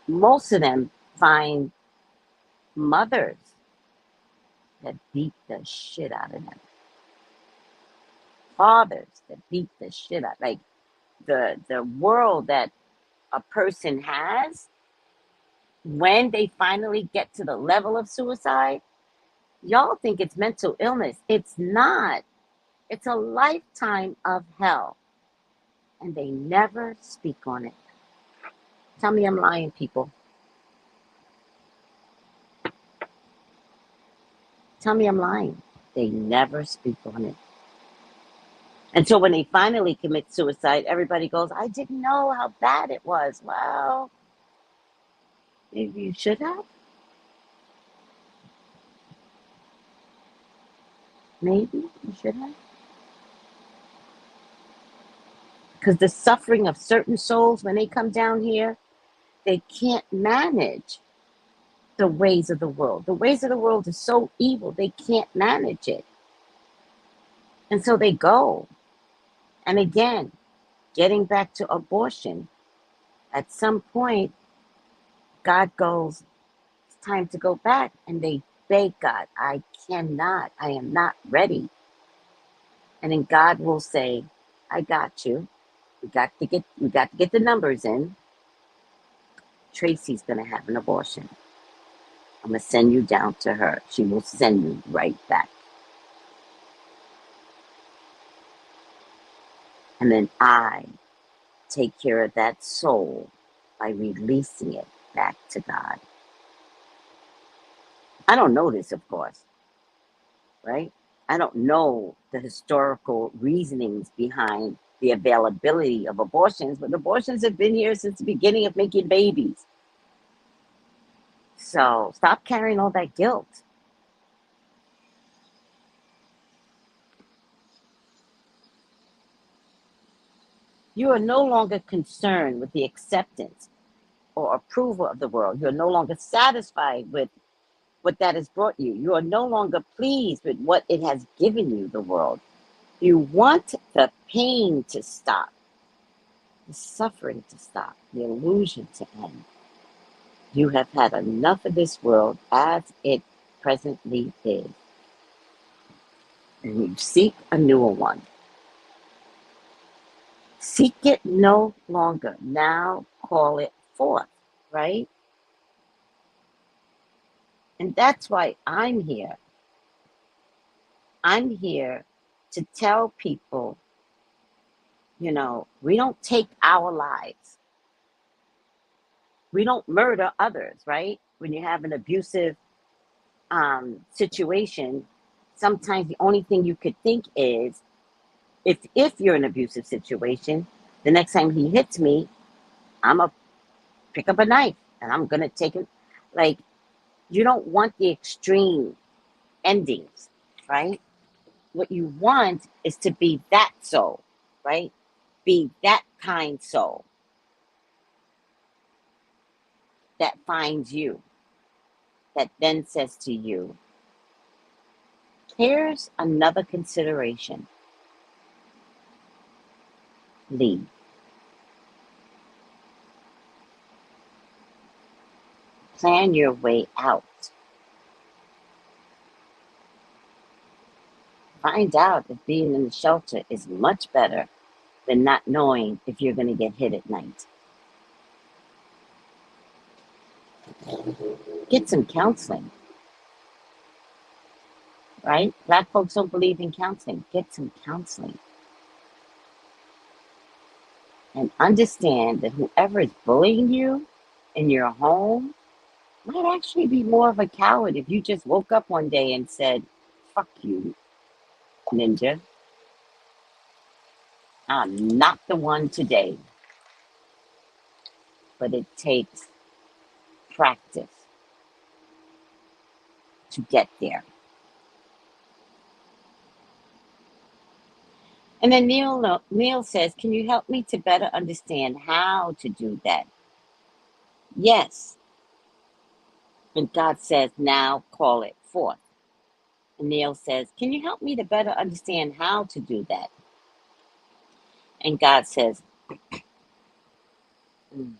Most of them find mothers that beat the shit out of them. Fathers that beat the shit out. Like the world that a person has when they finally get to the level of suicide, y'all think it's mental illness. It's not. It's a lifetime of hell. And they never speak on it. Tell me I'm lying, people. Tell me I'm lying. They never speak on it. And so when they finally commit suicide, everybody goes, I didn't know how bad it was. Well, maybe you should have. Maybe you should have. Because the suffering of certain souls, when they come down here, they can't manage the ways of the world. The ways of the world are so evil, they can't manage it. And so they go. And again, getting back to abortion, at some point, God goes, it's time to go back. And they beg God, I cannot, I am not ready. And then God will say, I got you. We got to get the numbers in. Tracy's gonna have an abortion. I'm gonna send you down to her. She will send you right back. And then I take care of that soul by releasing it back to God. I don't know this, of course, right? I don't know the historical reasonings behind the availability of abortions, but abortions have been here since the beginning of making babies. So stop carrying all that guilt. You are no longer concerned with the acceptance or approval of the world. You're no longer satisfied with what that has brought you. You are no longer pleased with what it has given you, the world. You want the pain to stop, the suffering to stop, the illusion to end. You have had enough of this world as it presently is. And you seek a newer one. Seek it no longer. Now call it forth, right? And that's why I'm here. I'm here to tell people, we don't take our lives. We don't murder others, right? When you have an abusive situation, sometimes the only thing you could think is, if you're in an abusive situation, the next time he hits me, I'm going to pick up a knife and I'm going to take him. Like, you don't want the extreme endings, right? What you want is to be that soul, right? Be that kind soul that finds you, that then says to you, here's another consideration. Leave. Plan your way out. Find out if being in the shelter is much better than not knowing if you're going to get hit at night. Get some counseling, right? Black folks don't believe in counseling. Get some counseling. And understand that whoever is bullying you in your home might actually be more of a coward if you just woke up one day and said, fuck you, ninja. I'm not the one today. But it takes practice to get there. And then Neil says, can you help me to better understand how to do that? Yes. And God says, now call it forth. Neil says, can you help me to better understand how to do that? And God says, "Mm,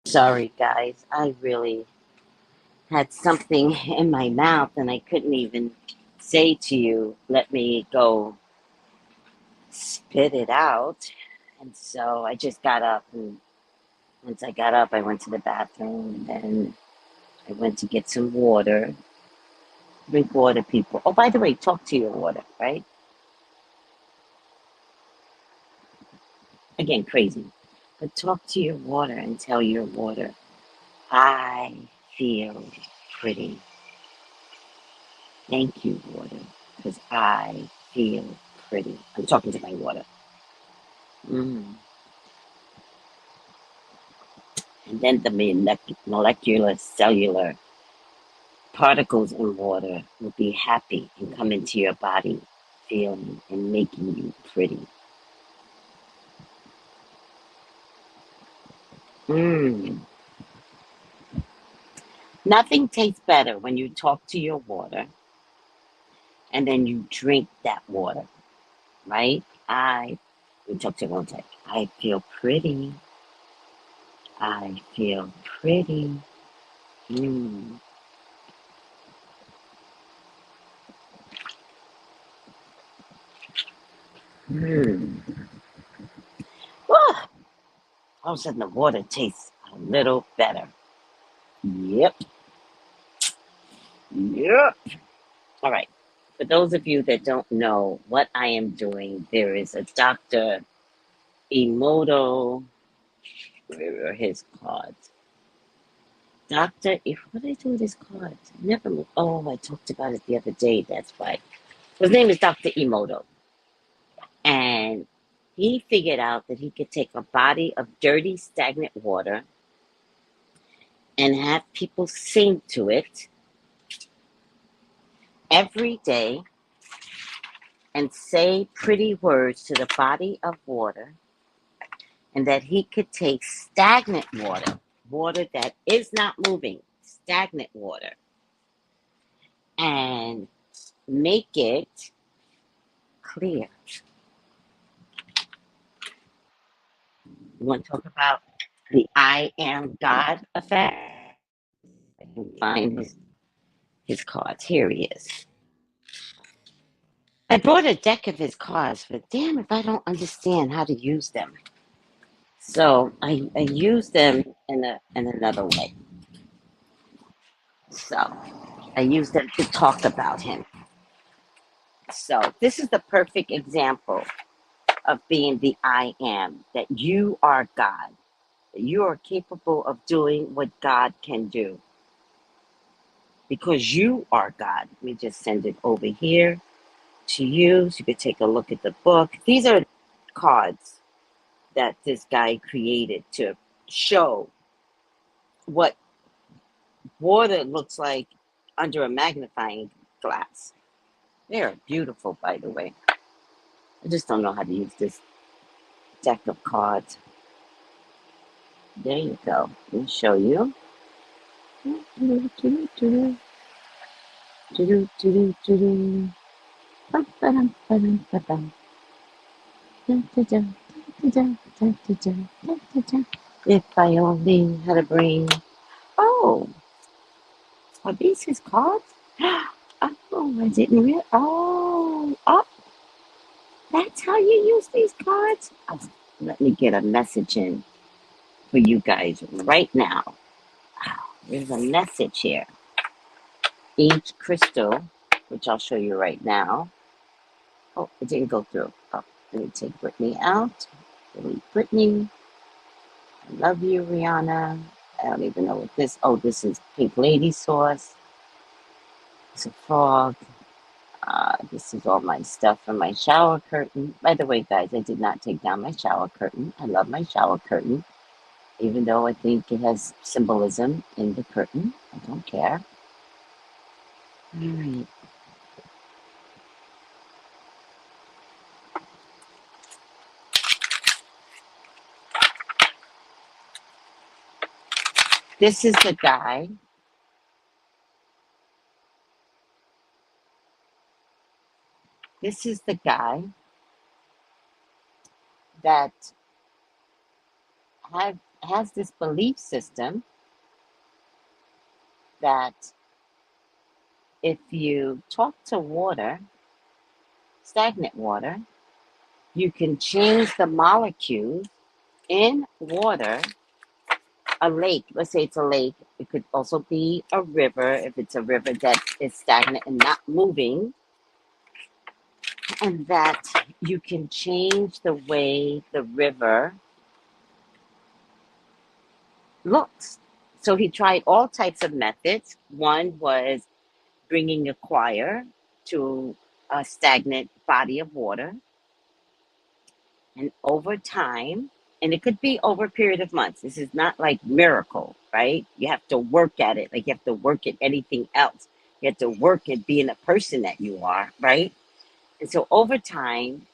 sorry, guys. I really had something in my mouth and I couldn't even say to you, let me go spit it out. And so I just got up. And once I got up, I went to the bathroom. And then I went to get some water. Drink water, people. Oh, by the way, talk to your water, right? Again, crazy. But talk to your water and tell your water, I feel pretty. Thank you, water, because I feel pretty. I'm talking to my water. Mm. And then the molecular cellular particles in water will be happy and come into your body, feeling and making you pretty. Mm. Nothing tastes better when you talk to your water and then you drink that water, right? We talk to one time. I feel pretty. I feel pretty. Mm. Mm. Oh, all of a sudden the water tastes a little better. Yep. Yep. All right. For those of you that don't know what I am doing, there is a Dr. Emoto. Where are his cards? What did I do with his cards? Never. Oh, I talked about it the other day. That's why. His name is Dr. Emoto. And he figured out that he could take a body of dirty, stagnant water and have people sing to it every day and say pretty words to the body of water, and that he could take stagnant water, water that is not moving, stagnant water, and make it clear. You want to talk about the I am God effect? I can find his cards. Here he is. I brought a deck of his cards, but damn if I don't understand how to use them. So I use them in another way. So I use them to talk about him. So this is the perfect example of being the I am, that you are God, that you are capable of doing what God can do because you are God. Let me just send it over here to you so you could take a look at the book. These are cards that this guy created to show what water looks like under a magnifying glass. They're beautiful, by the way. I just don't know how to use this deck of cards. There you go. Let me show you. If I only had a brain. Oh, are these his cards? Oh, I didn't realize. Oh, that's how you use these cards? Oh, let me get a message in for you guys right now. There's a message here. Each crystal, which I'll show you right now. Oh, it didn't go through. Oh, let me take Brittany out. Delete Brittany. I love you, Rihanna. I don't even know what this. Oh, this is Pink Lady sauce. It's a frog. This is all my stuff from my shower curtain. By the way, guys, I did not take down my shower curtain. I love my shower curtain, even though I think it has symbolism in the curtain. I don't care. All right. This is the guy. This is the guy that has this belief system that if you talk to water, stagnant water, you can change the molecules in water. A lake, let's say it's a lake, it could also be a river if it's a river that is stagnant and not moving, and that you can change the way the river looks. So he tried all types of methods. One was bringing a choir to a stagnant body of water. And over time, and it could be over a period of months. This is not like miracle, right? You have to work at it. Like you have to work at anything else. You have to work at being a person that you are, right? And so over time,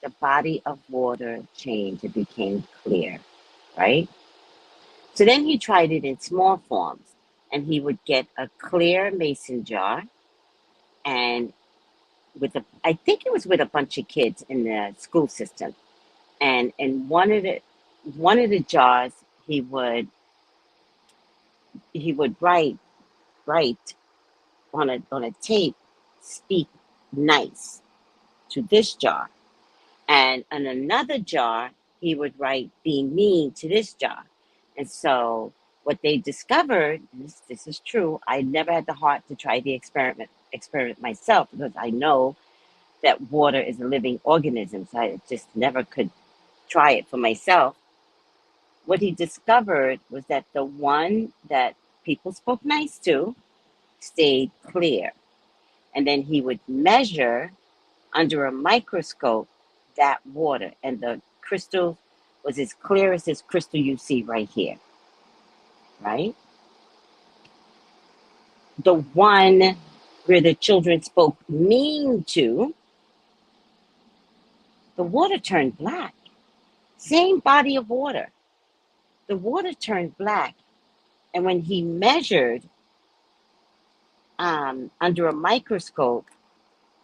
the body of water changed. It became clear, right? So then he tried it in small forms, and he would get a clear mason jar, and I think it was with a bunch of kids in the school system, and in one of the jars he would write on a tape, speak nice to this jar, and in another jar he would write be mean to this jar. And so what they discovered, this is true, I never had the heart to try the experiment myself because I know that water is a living organism, so I just never could try it for myself. What he discovered was that the one that people spoke nice to stayed clear. And then he would measure under a microscope that water, and the crystal was as clear as this crystal you see right here, right? The one where the children spoke mean to, the water turned black. Same body of water. The water turned black. And when he measured under a microscope,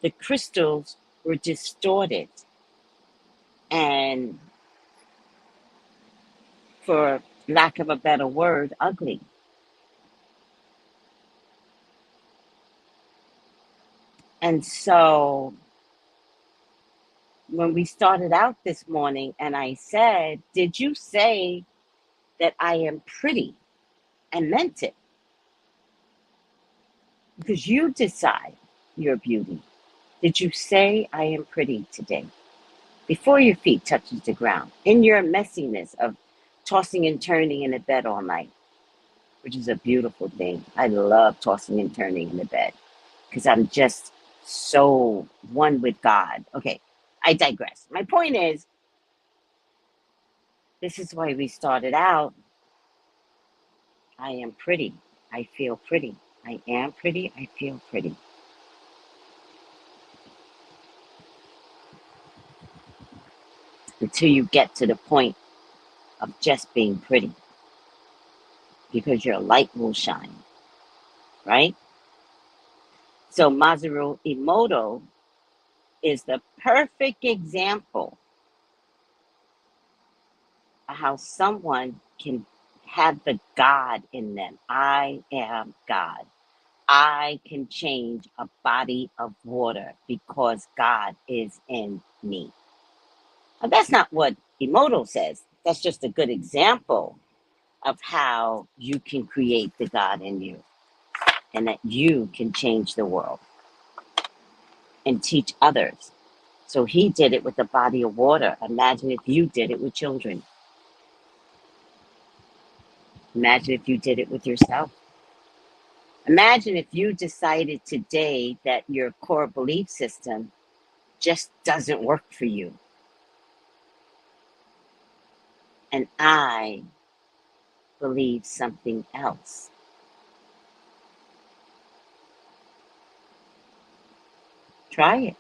the crystals were distorted and, for lack of a better word, ugly. And so when we started out this morning and I said, did you say that I am pretty? I meant it because you decide your beauty. Did you say I am pretty today? before your feet touches the ground, in your messiness of tossing and turning in the bed all night, which is a beautiful thing. I love tossing and turning in the bed because I'm just so one with God. Okay, I digress. My point is, this is why we started out. I am pretty. I feel pretty. I am pretty. I feel pretty. Until you get to the point of just being pretty, because your light will shine, right? So Masaru Emoto is the perfect example of how someone can have the God in them. I am God. I can change a body of water because God is in me. Now, that's not what Emoto says. That's just a good example of how you can create the God in you and that you can change the world and teach others. So he did it with a body of water. Imagine if you did it with children. Imagine if you did it with yourself. Imagine if you decided today that your core belief system just doesn't work for you. And I believe something else. Try it.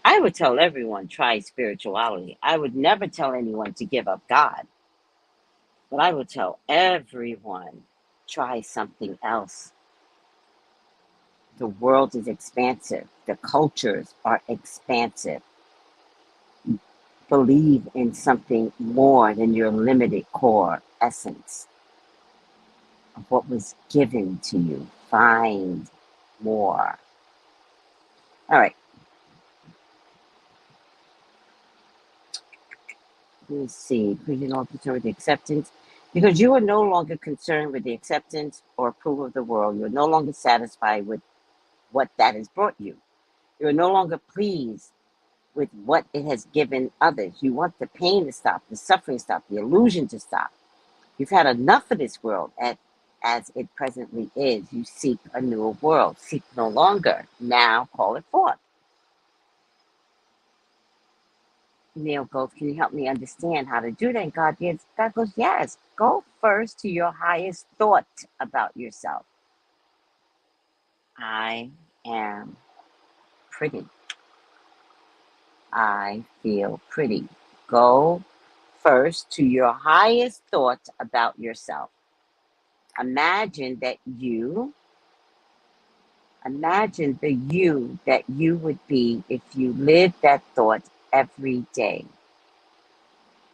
I would tell everyone, try spirituality. I would never tell anyone to give up God. But I would tell everyone, try something else. The world is expansive. The cultures are expansive. Believe in something more than your limited core essence of what was given to you. Find more. All right. Let's see. Because you're not concerned with the acceptance. Because you are no longer concerned with the acceptance or approval of the world. You're no longer satisfied with what that has brought you. You're no longer pleased with what it has given others. You want the pain to stop, the suffering to stop, the illusion to stop. You've had enough of this world as it presently is. You seek a newer world. Seek no longer. Now call it forth. Neil goes, can you help me understand how to do that? And God goes, yes. Go first to your highest thought about yourself. I am pretty. I feel pretty. Go first to your highest thought about yourself. Imagine the you that you would be if you lived that thought every day.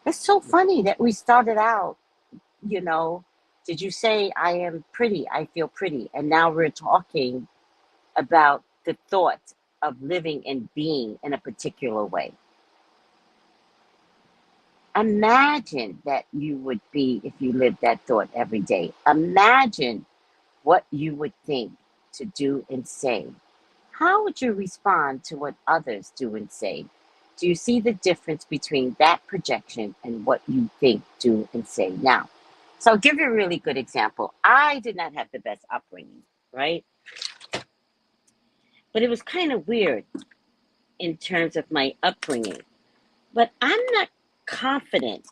It's so funny that we started out, you know, did you say I am pretty? I feel pretty. And now we're talking about the thought of living and being in a particular way. Imagine that you would be if you lived that thought every day. Imagine what you would think, to do, and say. How would you respond to what others do and say? Do you see the difference between that projection and what you think, do, and say now? So I'll give you a really good example. I did not have the best upbringing, right? But it was kind of weird in terms of my upbringing. But I'm not confident.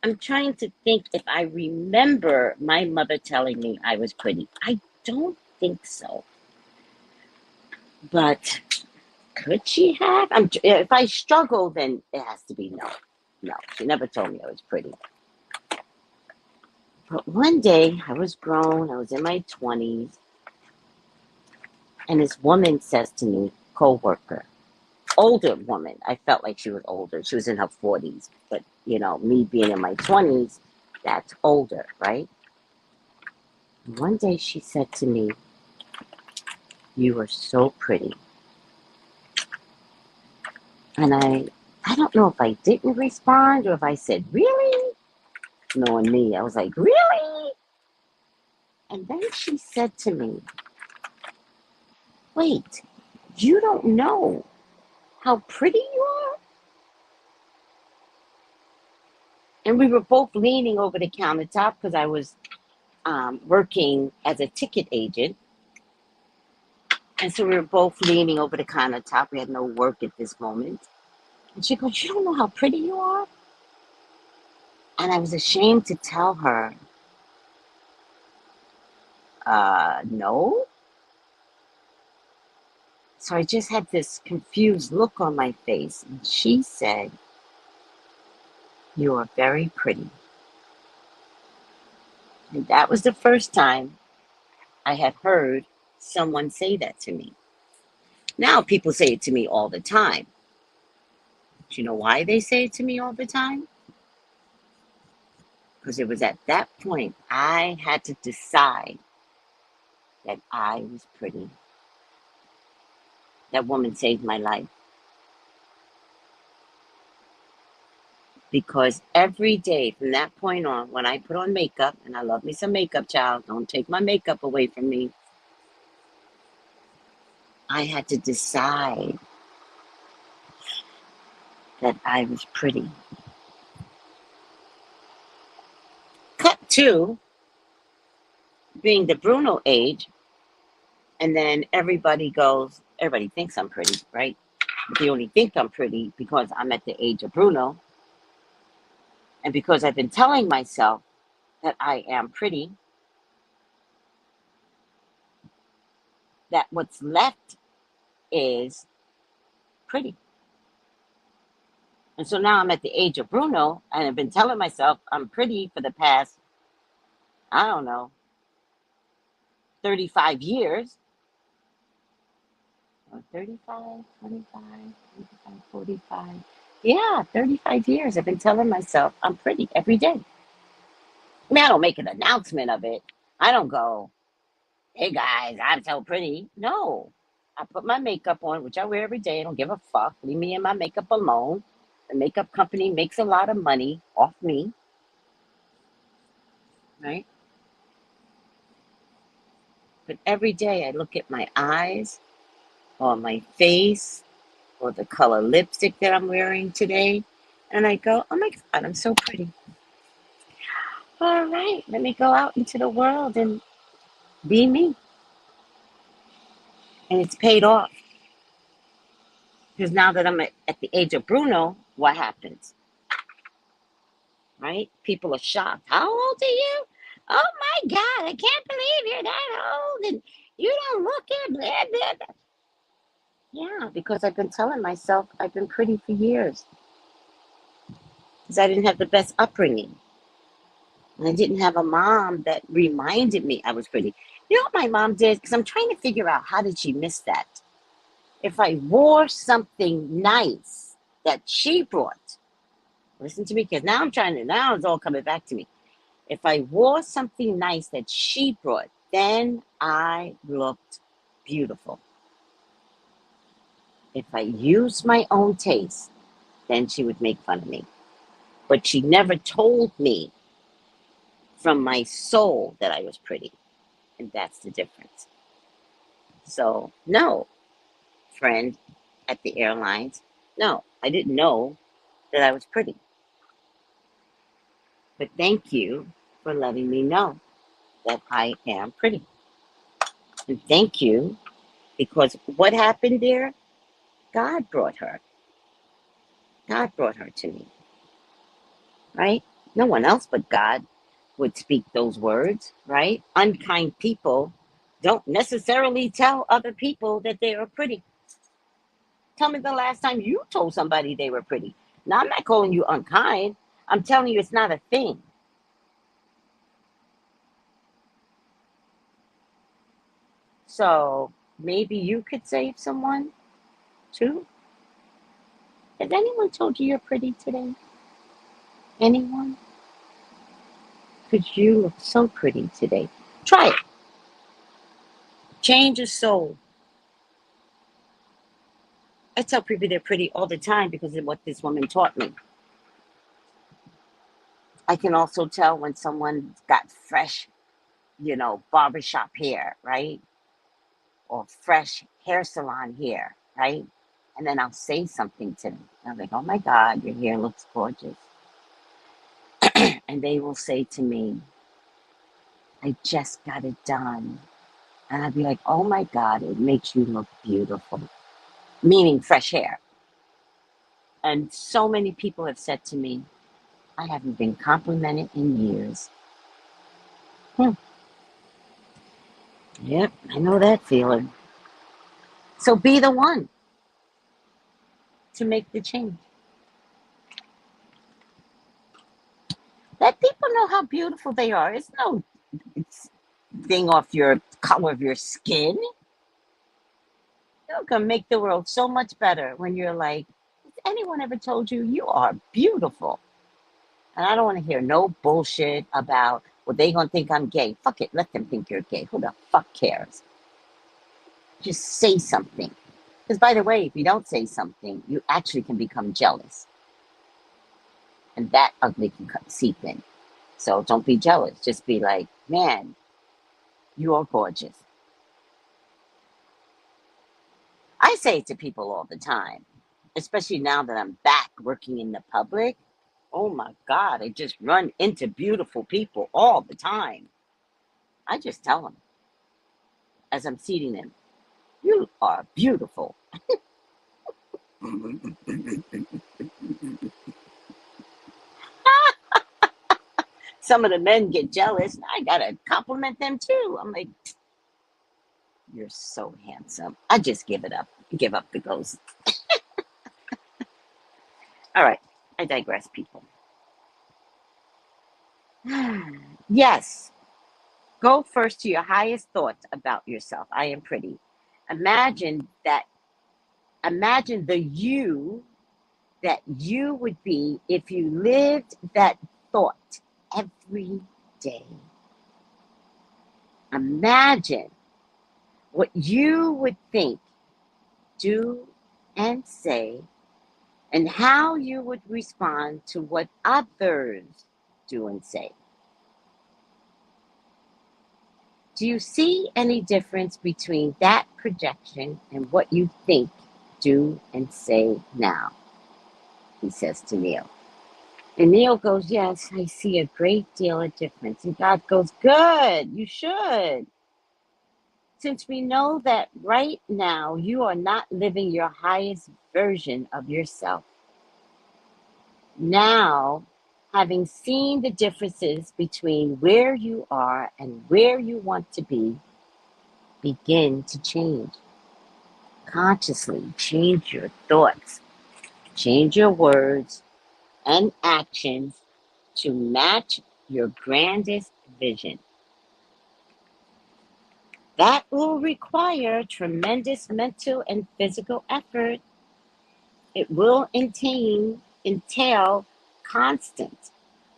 I'm trying to think if I remember my mother telling me I was pretty. I don't think so. But could she have? If I struggle, then it has to be no. No, she never told me I was pretty. But one day, I was grown, I was in my 20s, and this woman says to me, co-worker, older woman. I felt like she was older. She was in her 40s. But, me being in my 20s, that's older, right? One day she said to me, you are so pretty. And I don't know if I didn't respond or if I said, really? Knowing me, I was like, really? And then she said to me, wait, you don't know how pretty you are? And we were both leaning over the countertop because I was working as a ticket agent. And so we were both leaning over the countertop. We had no work at this moment. And she goes, "You don't know how pretty you are?" And I was ashamed to tell her, no. So I just had this confused look on my face. And she said, "You are very pretty." And that was the first time I had heard someone say that to me. Now people say it to me all the time. Do you know why they say it to me all the time? Because it was at that point I had to decide that I was pretty. That woman saved my life. Because every day from that point on, when I put on makeup, and I love me some makeup, child, don't take my makeup away from me, I had to decide that I was pretty. Cut to being the Bruno age, and then everybody thinks I'm pretty, right? But they only think I'm pretty because I'm at the age of Bruno, and because I've been telling myself that I am pretty, that what's left is pretty. And so now I'm at the age of Bruno, and I've been telling myself I'm pretty for the past, I don't know, 35 years. 35, 25, 25, 45. Yeah, 35 years. I've been telling myself I'm pretty every day. I mean, I don't make an announcement of it. I don't go, "Hey guys, I'm so pretty." No. I put my makeup on, which I wear every day. I don't give a fuck. Leave me and my makeup alone. The makeup company makes a lot of money off me, right? But every day I look at my eyes or my face or the color lipstick that I'm wearing today, and I go, "Oh my God, I'm so pretty. All right, let me go out into the world and be me." And it's paid off. Because now that I'm at the age of Bruno, what happens? Right? People are shocked. "How old are you? Oh my God, I can't believe you're that old and you don't look it." Blah, blah, blah. Yeah, because I've been telling myself I've been pretty for years. Because I didn't have the best upbringing. And I didn't have a mom that reminded me I was pretty. You know what my mom did? Because I'm trying to figure out how did she miss that? If I wore something nice that she brought, listen to me, because now it's all coming back to me. If I wore something nice that she brought, then I looked beautiful. If I used my own taste, then she would make fun of me. But she never told me from my soul that I was pretty. And that's the difference. So, no, friend at the airlines, no, I didn't know that I was pretty. But thank you for letting me know that I am pretty. And thank you because what happened there? God brought her. God brought her to me, right? No one else but God would speak those words, right? Unkind people don't necessarily tell other people that they are pretty. Tell me the last time you told somebody they were pretty. Now, I'm not calling you unkind. I'm telling you it's not a thing. So maybe you could save someone too. Has anyone told you you're pretty today? Anyone? Because you look so pretty today. Try it. Change your soul. I tell people they're pretty all the time because of what this woman taught me. I can also tell when someone's got fresh, barbershop hair, right? Or fresh hair salon hair, right? And then I'll say something to them. I'm like, oh my God, your hair looks gorgeous. And they will say to me, I just got it done. And I'd be like, oh my God, it makes you look beautiful. Meaning fresh hair. And so many people have said to me, I haven't been complimented in years. Hmm. Yep, I know that feeling. So be the one to make the change. Let people know how beautiful they are. It's no thing off your color of your skin. You're gonna make the world so much better when you're like, has anyone ever told you you are beautiful? And I don't want to hear no bullshit about, well, they gonna think I'm gay. Fuck it, let them think you're gay. Who the fuck cares? Just say something. Because by the way, if you don't say something, you actually can become jealous. And that ugly can seep in. So don't be jealous. Just be like, man, you are gorgeous. I say it to people all the time, especially now that I'm back working in the public. Oh my God, I just run into beautiful people all the time. I just tell them as I'm seating them, you are beautiful. Some of the men get jealous. I gotta compliment them too. I'm like, you're so handsome. I just give it up. Give up the ghost. All right, I digress, people. Yes, go first to your highest thoughts about yourself. I am pretty. Imagine that, imagine the you that you would be if you lived that thought every day. Imagine what you would think, do, and say, and how you would respond to what others do and say. Do you see any difference between that projection and what you think, do, and say now? He says to Neil. And Neil goes, yes, I see a great deal of difference. And God goes, good, you should. Since we know that right now you are not living your highest version of yourself. Now, having seen the differences between where you are and where you want to be, begin to change. Consciously change your thoughts, change your words and actions to match your grandest vision. That will require tremendous mental and physical effort. It will entail constant,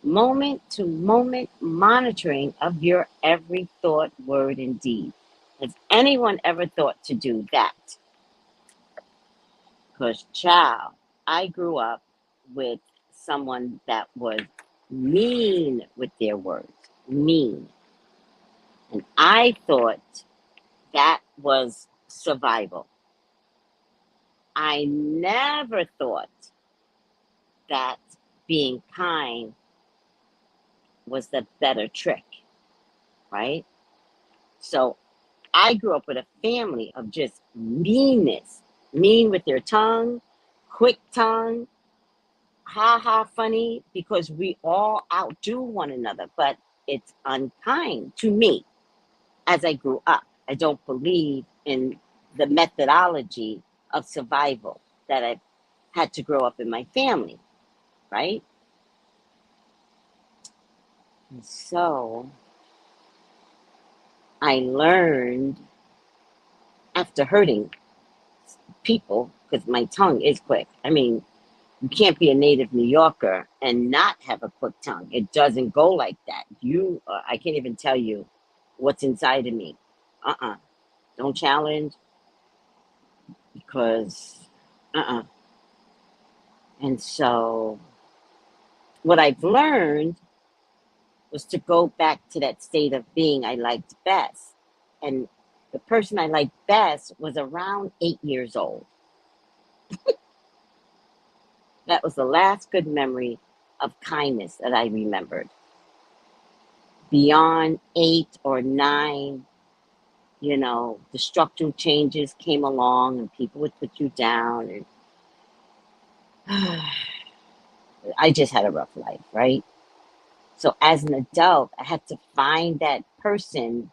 moment to moment monitoring of your every thought, word, and deed. Has anyone ever thought to do that? Because, child, I grew up with someone that was mean with their words, mean. And I thought that was survival. I never thought that being kind was the better trick, right? So I grew up with a family of just meanness, mean with their tongue, quick tongue, ha ha funny, because we all outdo one another, but it's unkind to me as I grew up. I don't believe in the methodology of survival that I've had to grow up in my family, right? And so I learned after hurting people, because my tongue is quick. I mean, you can't be a native New Yorker and not have a quick tongue. It doesn't go like that. I can't even tell you what's inside of me. Don't challenge because, And so what I've learned was to go back to that state of being I liked best. And the person I liked best was around 8 years old. That was the last good memory of kindness that I remembered. Beyond 8 or 9, the structural changes came along and people would put you down. And I just had a rough life, right? So as an adult, I had to find that person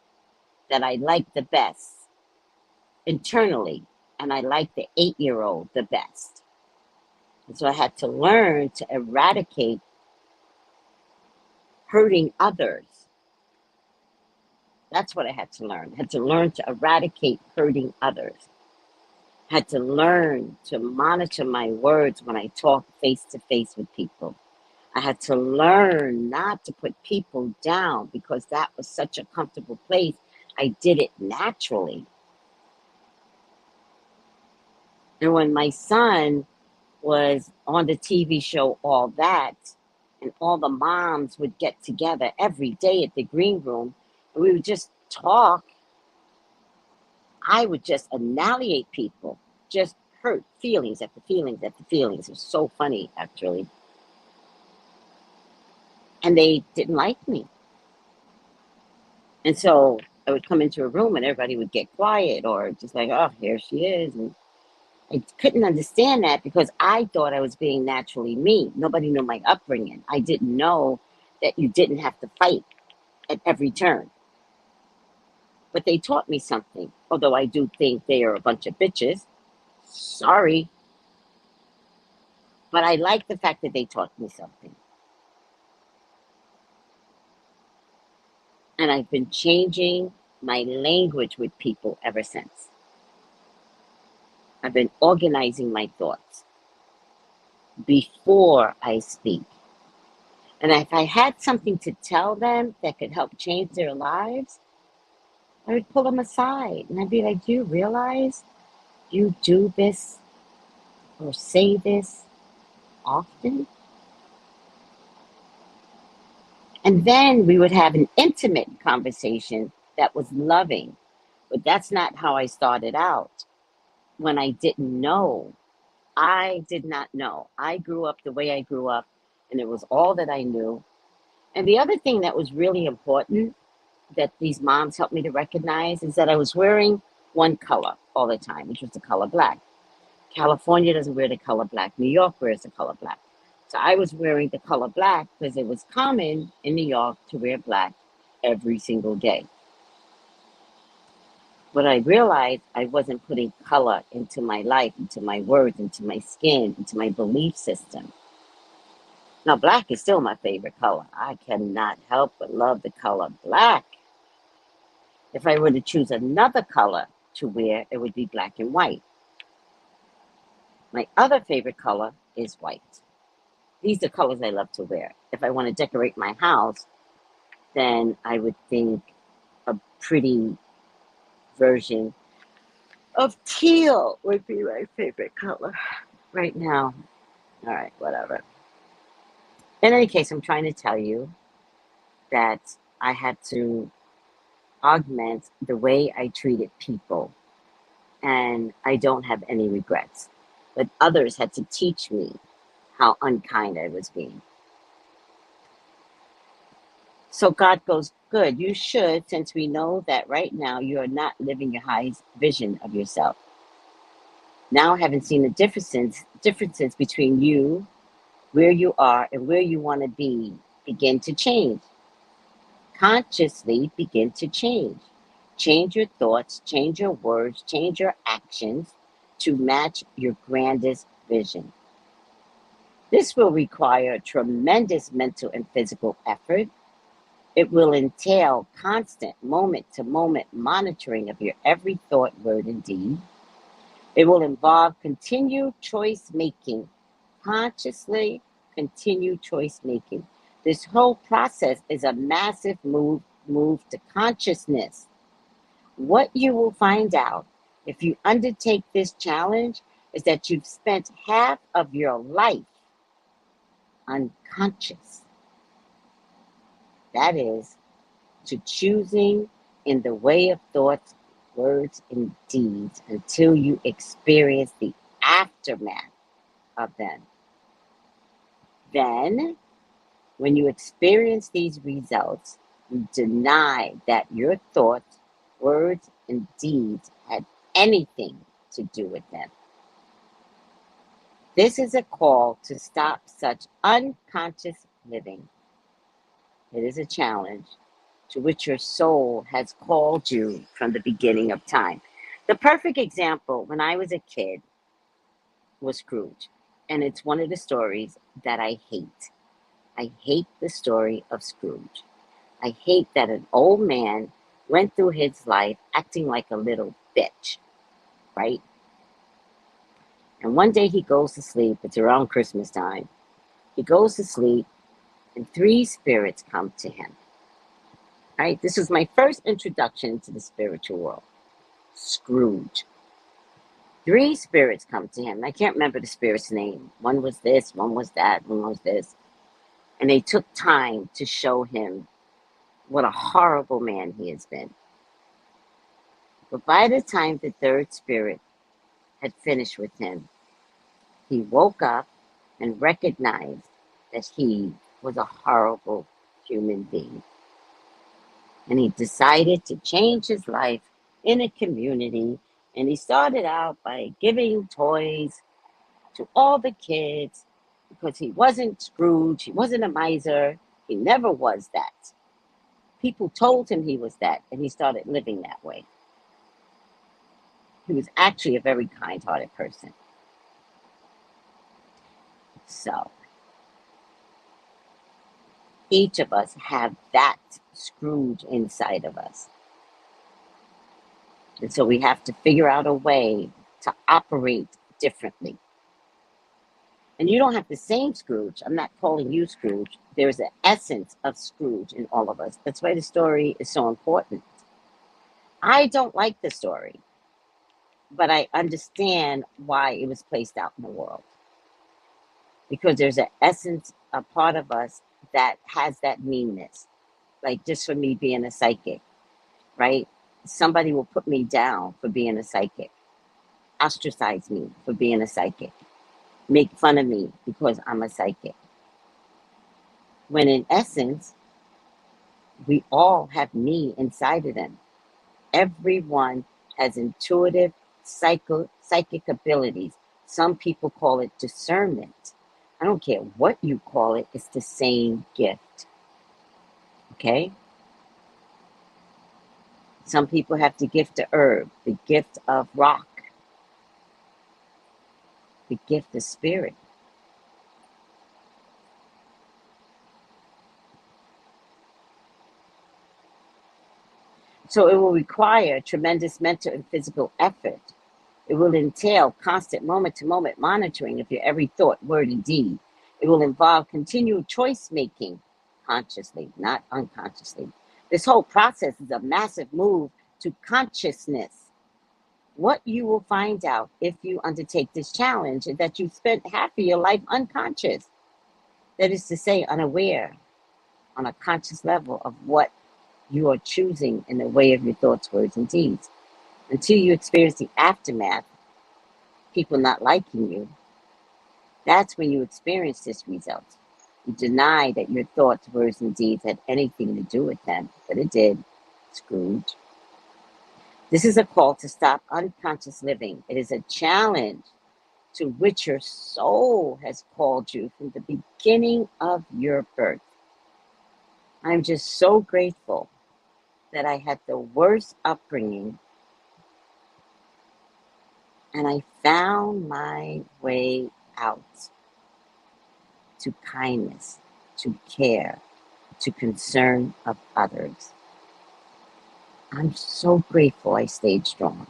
that I liked the best internally. And I liked the 8-year old the best. And so I had to learn to eradicate hurting others. That's what I had to learn. I had to learn to eradicate hurting others. I had to learn to monitor my words when I talk face to face with people. I had to learn not to put people down because that was such a comfortable place. I did it naturally. And when my son was on the TV show All That, and all the moms would get together every day at the green room, and we would just talk, I would just annihilate people, just hurt feelings after feelings after feelings. It was so funny, actually. And they didn't like me. And so I would come into a room and everybody would get quiet or just like, oh, here she is. And I couldn't understand that because I thought I was being naturally me. Nobody knew my upbringing. I didn't know that you didn't have to fight at every turn. But they taught me something, although I do think they are a bunch of bitches. Sorry. But I like the fact that they taught me something. And I've been changing my language with people ever since. I've been organizing my thoughts before I speak. And if I had something to tell them that could help change their lives, I would pull them aside and I'd be like, do you realize you do this or say this often? And then we would have an intimate conversation that was loving. But that's not how I started out when I didn't know. I did not know. I grew up the way I grew up, and it was all that I knew. And the other thing that was really important that these moms helped me to recognize is that I was wearing one color all the time, which was the color black. California doesn't wear the color black. New York wears the color black. So I was wearing the color black because it was common in New York to wear black every single day. But I realized I wasn't putting color into my life, into my words, into my skin, into my belief system. Now, black is still my favorite color. I cannot help but love the color black. If I were to choose another color to wear, it would be black and white. My other favorite color is white. These are colors I love to wear. If I want to decorate my house, then I would think a pretty version of teal would be my favorite color right now. All right, whatever. In any case, I'm trying to tell you that I had to augment the way I treated people, and I don't have any regrets. But others had to teach me how unkind I was being. So God goes, good, you should, since we know that right now you are not living your highest vision of yourself. Now, having seen the differences between you, where you are, and where you want to be, begin to change. Consciously begin to change. Change your thoughts, change your words, change your actions to match your grandest vision. This will require tremendous mental and physical effort. It will entail constant moment to moment monitoring of your every thought, word, and deed. It will involve continued choice making, consciously continued choice making. This whole process is a massive move to consciousness. What you will find out if you undertake this challenge is that you've spent half of your life unconscious. That is, to choosing in the way of thoughts, words, and deeds until you experience the aftermath of them. Then, when you experience these results, you deny that your thoughts, words, and deeds had anything to do with them. This is a call to stop such unconscious living. It is a challenge to which your soul has called you from the beginning of time. The perfect example, when I was a kid, was Scrooge. And it's one of the stories that I hate. I hate the story of Scrooge. I hate that an old man went through his life acting like a little bitch, right? And one day he goes to sleep. It's around Christmas time. He goes to sleep, and three spirits come to him. Right? This was my first introduction to the spiritual world. Scrooge. Three spirits come to him. I can't remember the spirit's name. One was this, one was that, one was this. And they took time to show him what a horrible man he has been. But by the time the third spirit had finished with him, he woke up and recognized that he was a horrible human being. And he decided to change his life in a community. And he started out by giving toys to all the kids because he wasn't Scrooge, he wasn't a miser, he never was that. People told him he was that, and he started living that way. He was actually a very kind-hearted person. So, each of us have that Scrooge inside of us. And so we have to figure out a way to operate differently. And you don't have the same Scrooge. I'm not calling you Scrooge. There's an essence of Scrooge in all of us. That's why the story is so important. I don't like the story, but I understand why it was placed out in the world. Because there's an essence, a part of us that has that meanness. Like just for me being a psychic, right? Somebody will put me down for being a psychic, ostracize me for being a psychic, make fun of me because I'm a psychic. When in essence, we all have me inside of them. Everyone has intuitive psychic abilities. Some people call it discernment. I don't care what you call it, it's the same gift. Okay? Some people have the gift of herb, the gift of rock, the gift of spirit. So it will require tremendous mental and physical effort. It will entail constant moment to moment monitoring of your every thought, word, and deed. It will involve continual choice making, consciously, not unconsciously. This whole process is a massive move to consciousness. What you will find out if you undertake this challenge is that you've spent half of your life unconscious. That is to say, unaware on a conscious level of what you are choosing in the way of your thoughts, words, and deeds. Until you experience the aftermath, people not liking you, that's when you experience this result. You deny that your thoughts, words, and deeds had anything to do with them, but it did, Scrooge. This is a call to stop unconscious living. It is a challenge to which your soul has called you from the beginning of your birth. I'm just so grateful that I had the worst upbringing and I found my way out to kindness, to care, to concern of others. I'm so grateful I stayed strong.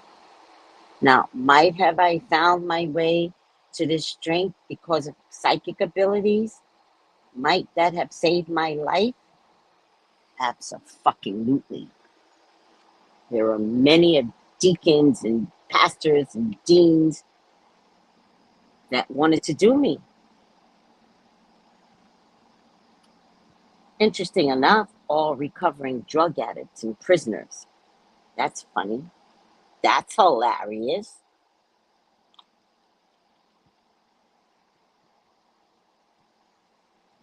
Now, might have I found my way to this strength because of psychic abilities? Might that have saved my life? Absolutely. There are many deacons and pastors and deans that wanted to do me. Interesting enough, all recovering drug addicts and prisoners. That's funny. That's hilarious.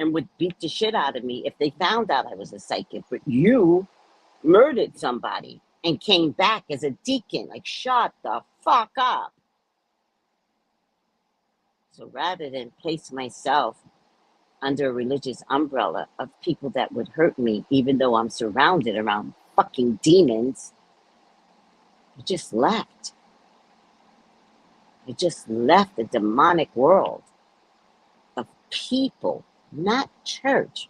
and would beat the shit out of me if they found out I was a psychic. But you murdered somebody and came back as a deacon. Like, shut the fuck up. So rather than place myself under a religious umbrella of people that would hurt me, even though I'm surrounded around fucking demons, I just left. I just left the demonic world of people, not church.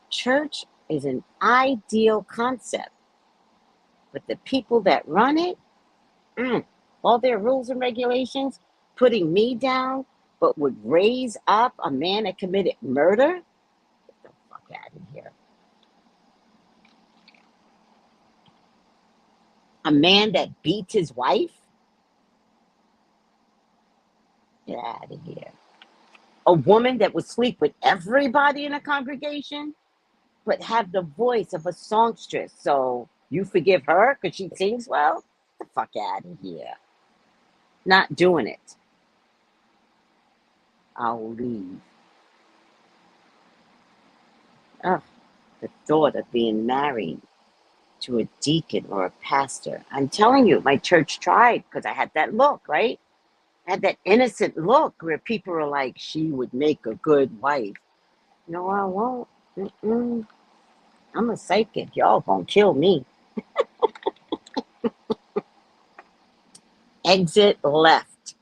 Church is an ideal concept, but the people that run it, all their rules and regulations, putting me down, but would raise up a man that committed murder? Get the fuck out of here. A man that beat his wife? Get out of here. A woman that would sleep with everybody in a congregation, but have the voice of a songstress. So you forgive her because she sings well? Get the fuck out of here. Not doing it. I'll leave. Ugh, the thought of being married to a deacon or a pastor. I'm telling you, my church tried because I had that look, right? I had that innocent look where people are like, she would make a good wife. No, I won't. I'm a psychic. Y'all gonna kill me. Exit left.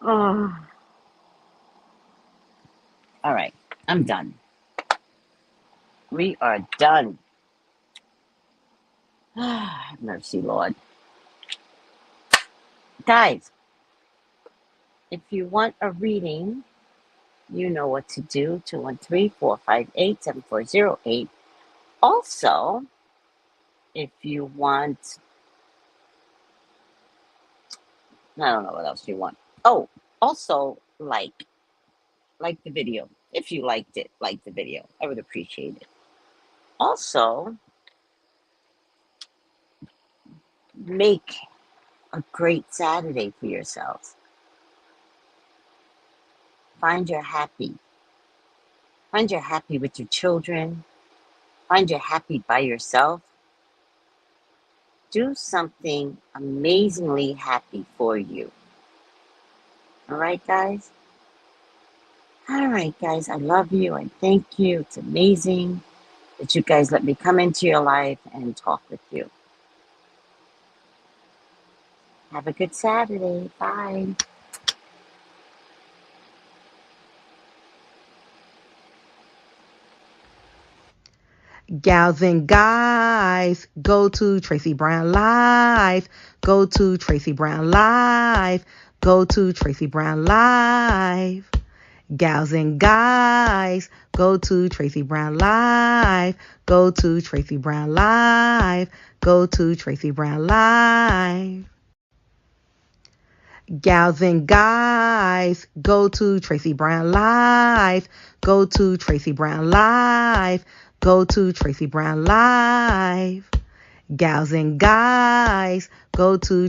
Oh. All right, I'm done. We are done. Mercy, Lord. Guys, if you want a reading, you know what to do. 213-458-7408. Also, if you want, I don't know what else you want. Oh, also like the video. If you liked it, like the video. I would appreciate it. Also, make a great Saturday for yourselves. Find your happy. Find your happy with your children. Find your happy by yourself. Do something amazingly happy for you. All right, guys? All right, guys. I love you. I thank you. It's amazing that you guys let me come into your life and talk with you. Have a good Saturday. Bye. Gals and guys, go to Tracy Brown Live. Go to Tracy Brown Live. Go to Tracy Brown Live. Gals and guys, go to Tracy Brown Live. Go to Tracy Brown Live. Go to Tracy Brown Live. Gals and guys, go to Tracy Brown Live. Go to Tracy Brown Live. Go to Tracy Brown Live. Gals and guys, go to